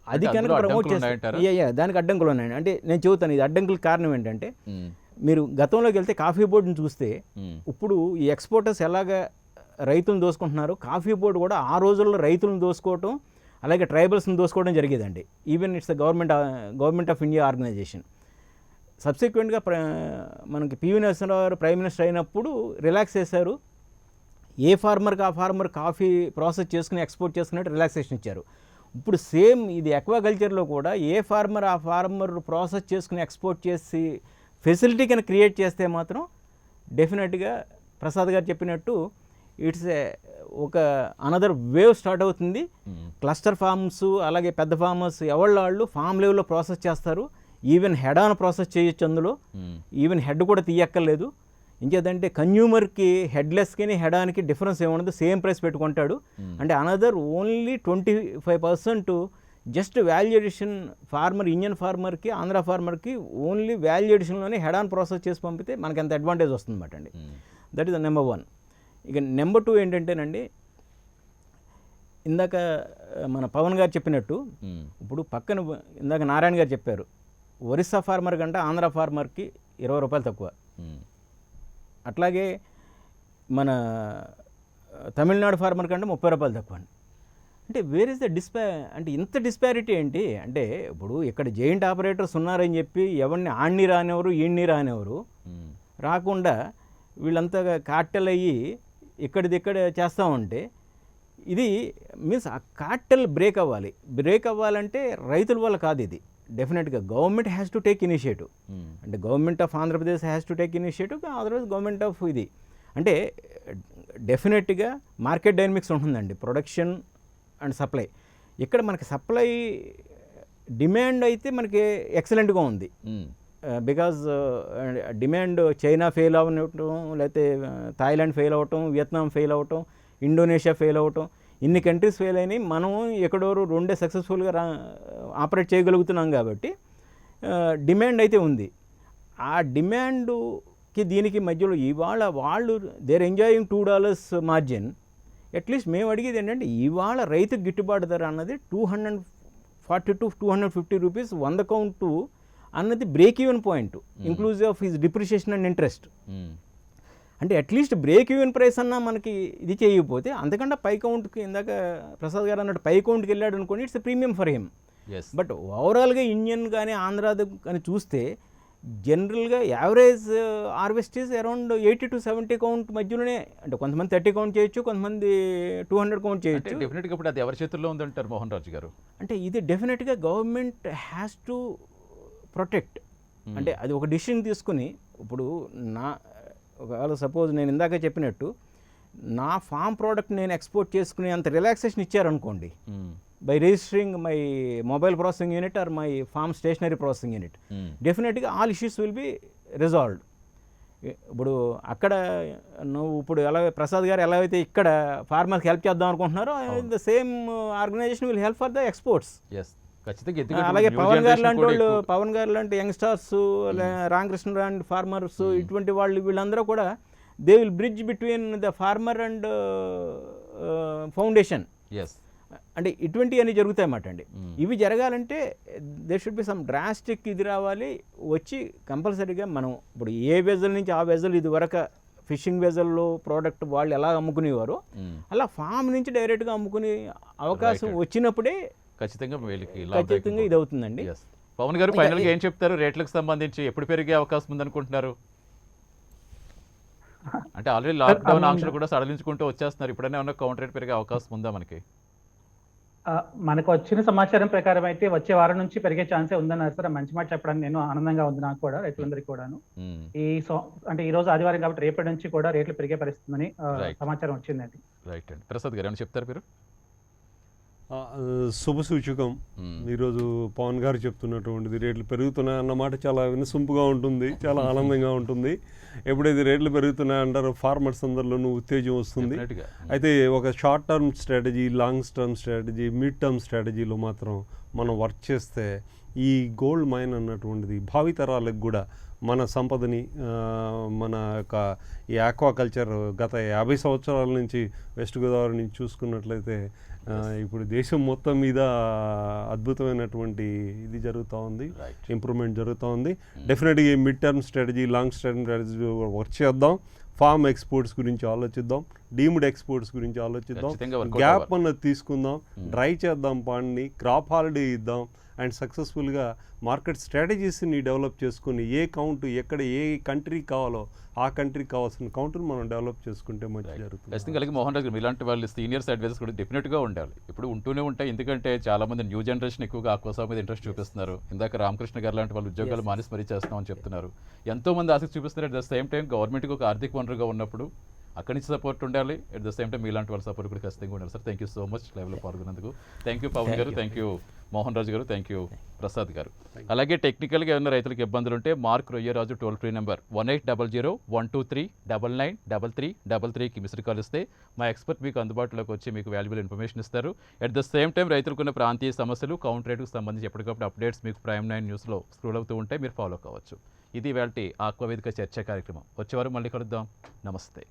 అది అంటే కనుక అందులో ప్రమోట్ అడ్డంకులు చేస్తే ఉన్నాయంటారా? దానికి అడ్డంకులు ఉన్నాయండి. అంటే నేను చెబుతాను ఇది అడ్డంకుల కారణం ఏంటంటే మ్మ్. మీరు గతంలోకి వెళ్తే కాఫీ బోర్డుని చూస్తే మ్మ్. ఇప్పుడు ఈ ఎక్స్పోర్టర్స్ ఎలాగ రైతులను దోసుకుంటున్నారు, కాఫీ బోర్డు కూడా ఆ రోజుల్లో రైతులను దోసుకోవటం అలాగే ట్రైబల్స్ని దోసుకోవడం జరిగేదండి. Even it's the government of India organization. సబ్సిక్వెంట్గా మనకి పివి నరసింహరావు గారు ప్రైమ్ మినిస్టర్ అయినప్పుడు రిలాక్స్ చేశారు. ఏ ఫార్మర్కి ఆ ఫార్మర్ కాఫీ ప్రాసెస్ చేసుకుని ఎక్స్పోర్ట్ చేసుకున్నట్టు రిలాక్సేషన్ ఇచ్చారు. ఇప్పుడు సేమ్ ఇది ఎక్వాకల్చర్లో కూడా ఏ ఫార్మర్ ఆ ఫార్మర్ ప్రాసెస్ చేసుకుని ఎక్స్పోర్ట్ చేసి ఫెసిలిటీ కనుక క్రియేట్ చేస్తే మాత్రం డెఫినెట్గా ప్రసాద్ గారు చెప్పినట్టు ఇట్స్ ఒక అనదర్ వేవ్ స్టార్ట్ అవుతుంది. మ్మ్. క్లస్టర్ ఫార్మ్స్ అలాగే పెద్ద ఫార్మర్స్ ఎవళ్ళు ఫామ్ లెవెల్లో ప్రాసెస్ చేస్తారు. ఈవెన్ హెడ్ ఆన్ ప్రాసెస్ చేయొచ్చు అందులో. మ్మ్. ఈవెన్ హెడ్ కూడా తీయక్కర్లేదు. ఇంకేదంటే కన్జ్యూమర్కి హెడ్లెస్కి హెడ్ ఆన్కి డిఫరెన్స్ ఏముండదు, సేమ్ ప్రైస్ పెట్టుకుంటాడు. అంటే another only 25% just value addition farmer Indian ఫార్మర్కి ఆంధ్ర ఫార్మర్కి ఓన్లీ వాల్యూ ఎడిషన్లోనే హెడ్ ఆన్ ప్రాసెస్ చేసి పంపితే మనకి ఎంత అడ్వాంటేజ్ వస్తుందన్నమాట అండి. మ్మ్. That is the number 1. ఇక నెంబర్ 2 ఏంటంటేనండి ఇందాక మన పవన్ గారు చెప్పినట్టు మ్మ్. ఇప్పుడు పక్కన ఇందాక నారాయణ గారు చెప్పారు ఒరిస్సా ఫార్మర్ కంటే ఆంధ్ర ఫార్మర్కి 20 రూపాయలు తక్కువ. మ్మ్. అట్లాగే మన తమిళనాడు ఫార్మర్ కంటే 30 రూపాయలు తక్కువ అండి. అంటే వేర్ ఇస్ ద అంటే ఇంత డిస్పారిటీ ఏంటి అంటే ఇప్పుడు ఇక్కడ జెయింట్ ఆపరేటర్స్ ఉన్నారని చెప్పి ఎవరిని ఆడిని రానివ్వరు ఈడ్ని రానివ్వరు. మ్మ్. రాకుండా వీళ్ళంతా కార్టెల్ అయ్యి ఇక్కడిదిక్కడ చేస్తూ ఉంటే ఇది మీన్స్ ఆ కార్టెల్ బ్రేక్ అవ్వాలి. బ్రేక్ అవ్వాలంటే రైతుల వల్ల కాదు ఇది. డెఫినెట్గా government has to take initiative. మ్మ్. అంటే government of Andhra Pradesh has to take initiative, otherwise government of ఇది అంటే డెఫినెట్గా మార్కెట్ డైనమిక్స్ ఉంటుందండి, ప్రొడక్షన్ అండ్ సప్లై. ఇక్కడ మనకి సప్లై డిమాండ్ అయితే మనకి ఎక్సలెంట్గా ఉంది. మ్మ్. బికాజ్ డిమాండ్ చైనా ఫెయిల్ అవ్వటం, లేకపోతే థాయిలాండ్ ఫెయిల్ అవ్వటం, వియత్నాం ఫెయిల్ అవ్వటం, ఇండోనేషియా ఫెయిల్ అవ్వటం, ఇన్ని కంట్రీస్ ఫెయిల్ అయినాయి. మనం ఎక్కడోరు 2 సక్సెస్ఫుల్గా ఆపరేట్ చేయగలుగుతున్నాం కాబట్టి డిమాండ్ అయితే ఉంది. ఆ డిమాండ్కి దీనికి మధ్యలో ఇవాళ వాళ్ళు దేర్ ఎంజాయింగ్ $2 మార్జిన్. అట్లీస్ట్ మేము అడిగేది ఏంటంటే ఇవాళ రైతుకు గిట్టుబాటు ధర అన్నది 240 to 250 రూపీస్ 100 కౌంటు అన్నది break even point inclusive of his depreciation and interest. మ్మ్. అంటే అట్లీస్ట్ బ్రేక్ ఈవెన్ ప్రైస్ అన్నా మనకి ఇది చేయకపోతే అంతకంటే పై కౌంట్కి ఇందాక ప్రసాద్ గారు అన్నట్టు పై కౌంట్కి వెళ్ళాడు అనుకోండి, it's premium for him. Yes. But ఓవరాల్గా ఇండియన్ కానీ ఆంధ్ర కానీ చూస్తే జనరల్గా average harvest is around 80 to 70 count మధ్యలోనే. అంటే కొంతమంది 30 కౌంట్ చేయొచ్చు, కొంతమంది 200 కౌంట్ అంటే చేయొచ్చు. డెఫినెట్గా ఇప్పుడు అది ఎవరి చేతుల్లో ఉందంటారు మోహన్ రాజు గారు? అంటే ఇది డెఫినెట్గా గవర్నమెంట్ హ్యాస్ టు ప్రొటెక్ట్. అంటే అది ఒక డిసిషన్ తీసుకుని ఇప్పుడు ఒకవేళ సపోజ్ నేను ఇందాక చెప్పినట్టు నా ఫామ్ ప్రోడక్ట్ నేను ఎక్స్పోర్ట్ చేసుకునే అంత రిలాక్సేషన్ ఇచ్చారనుకోండి hmm. By registering my mobile processing unit or my farm stationary processing unit, hmm. డెఫినెట్గా all issues will be resolved. ఇప్పుడు అక్కడ నువ్వు ఇప్పుడు ఎలా ప్రసాద్ గారు ఎలా అయితే ఇక్కడ ఫార్మర్కి హెల్ప్ చేద్దాం అనుకుంటున్నారో the same organization will help for the exports. Yes. ఖచ్చితంగా. ఎందుకంటే అలాగే new పవన్ గారు generation లాంటి కూడా వాళ్ళు, ఎక్కువ- పవన్ గారు లాంటి యంగ్స్టర్స్, రామకృష్ణ లాంటి ఫార్మర్స్, ఇటువంటి వాళ్ళు వీళ్ళందరూ కూడా they will bridge between the farmer and foundation. Yes. అంటే ఇటువంటివన్నీ జరుగుతాయి అన్నమాట అండి. Mm. ఇవి జరగాలంటే they should be some drastic ఇది రావాలి వచ్చి కంపల్సరీగా మనం ఇప్పుడు ఏ వెజల్ నుంచి ఆ వెజల్ ఇది వరకు ఫిషింగ్ వెజల్లో ప్రోడక్ట్ వాళ్ళు ఎలా అమ్ముకునేవారో మ్మ్. అలా ఫామ్ నుంచి డైరెక్ట్గా అమ్ముకునే అవకాశం Right. వచ్చినప్పుడే ఖచ్చితంగా వీళ్ళకి ఖచ్చితంగా ఇది అవుతుందండి. Yes. పవన్ గారు ఫైనల్గా ఏం చెప్తారు? రేట్లకు సంబంధించి ఎప్పుడు పెరిగే అవకాశం ఉందనుకుంటున్నారు? అంటే ఆల్రెడీ లాక్డౌన్ ఆంక్షలు కూడా సడలించుకుంటూ వచ్చేస్తున్నారు. ఇప్పుడైనా ఏమన్నా కౌంటర్ రేట్ పెరిగే అవకాశం ఉందా మనకి? మనకు వచ్చిన సమాచారం ప్రకారం అయితే వచ్చే వారం నుంచి పెరిగే ఛాన్సే ఉందన్నారు సార్. మంచి మాట చెప్పడానికి నేను ఆనందంగా ఉంది, నాకు కూడా, రైతులందరికీ కూడాను. మ్మ్. అంటే ఈ రోజు ఆదివారం కాబట్టి రేపటి నుంచి కూడా రేట్లు పెరిగే పరిస్థితుందని Right. సమాచారం వచ్చిందండి. రైట్ అండి. ప్రసాద్ గారు ఏమైనా చెప్తారు మీరు? శుభ సూచకం. ఈరోజు పవన్ గారు చెప్తున్నటువంటిది రేట్లు పెరుగుతున్నాయి అన్నమాట చాలా వినసొంపుగా ఉంటుంది, చాలా ఆనందంగా ఉంటుంది. ఎప్పుడైతే రేట్లు పెరుగుతున్నాయంటారో ఫార్మర్స్ అందరిలోనూ ఉత్తేజం వస్తుంది. Definitely-గా. అయితే ఒక short term strategy, long term strategy, mid term స్ట్రాటజీలో మాత్రం మనం వర్క్ చేస్తే ఈ గోల్డ్ మైన్ అన్నటువంటిది భావితరాలకు కూడా మన సంపదని మన యొక్క ఈ ఆక్వాకల్చర్ గత 50 సంవత్సరాల నుంచి వెస్ట్ గోదావరి నుంచి చూసుకున్నట్లయితే ఇప్పుడు దేశం మొత్తం మీద అద్భుతమైనటువంటి ఇది జరుగుతూ ఉంది, Right. ఇంప్రూవ్మెంట్ జరుగుతూ ఉంది. డెఫినెట్గా ఈ mid term strategy, long term strategy work చేద్దాం. ఫార్మ్ ఎక్స్పోర్ట్స్ గురించి ఆలోచిద్దాం, డీమ్డ్ ఎక్స్పోర్ట్స్ గురించి ఆలోచిద్దాం, ఖచ్చితంగా workout గ్యాప్ అవ్వాలి. అన్నది తీసుకుందాం, డ్రై చేద్దాం పాండ్ని, క్రాప్ హాలిడే ఇద్దాం అండ్ సక్సెస్ఫుల్గా మార్కెట్ స్ట్రాటజీస్ని డెవలప్ చేసుకుని ఏ కౌంట్ ఎక్కడ ఏ కంట్రీకి కావాలో ఆ కంట్రీకి కావాల్సిన కౌంట్ని మనం డెవలప్ చేసుకుంటే మంచి జరుగుతుంది. ఖచ్చితంగా అలాగే మోహన్ రాజు గారు ఇలాంటి వాళ్ళు సీనియర్స్ అడ్వైజర్స్ కూడా డెఫినెట్గా ఉండాలి. ఇప్పుడు ఉంటూనే ఉంటాయి, ఎందుకంటే చాలా మంది న్యూ జనరేషన్ ఎక్కువగా ఆక్వాసాగు మీద ఇంట్రెస్ట్ చూపిస్తున్నారు. ఇందాక రామకృష్ణ గారు లాంటి వాళ్ళు ఉద్యోగాలు మానేసి మరీ చేస్తామని చెప్తున్నారు. ఎంతో మంది ఆసక్తి చూపిస్తున్నారు. అట్ ద సేమ్ టైం గవర్నమెంట్కి ఒక ఆర్థిక వనరుగా ఉన్నప్పుడు అక్కడి నుంచి సపోర్ట్ ఉండాలి. అట్ ద సేమ్ టైం మీలాంటి వాళ్ళ సపోర్ట్ కూడా ఖచ్చితంగా ఉండాలి. Sir thank you so much లైవ్లో పాల్గొన్నందుకు. థ్యాంక్ యూ పవన్ గారు, థ్యాంక్ యూ మోహన్ రాజు గారు, థ్యాంక్ యూ ప్రసాద్ గారు. అలాగే టెక్నికల్గా ఏమైనా రైతులకు ఇబ్బందులు ఉంటే Mark Royyaraju toll free number 1800-123-993333కి మిస్డ్ కాల్ ఇస్తే మా ఎక్స్పర్ట్ మీకు అందుబాటులోకి వచ్చి మీకు వాల్యుబుల్ ఇన్ఫర్మేషన్ ఇస్తారు. అట్ ద సేమ్ టైం రైతులకున్న ప్రాంతీయ సమస్యలు, కౌంటర్ రేటుకు సంబంధించి ఎప్పటికప్పుడు అప్డేట్స్ మీకు ప్రైమ్ 9 న్యూస్లో స్క్రోల్ అవుతూ ఉంటాయి, మీరు ఫాలో కావచ్చు. ఇది ఇవాల్టి ఆక్వా వేదిక చర్చా కార్యక్రమం. వచ్చేవారు మళ్ళీ కలుద్దాం. నమస్తే.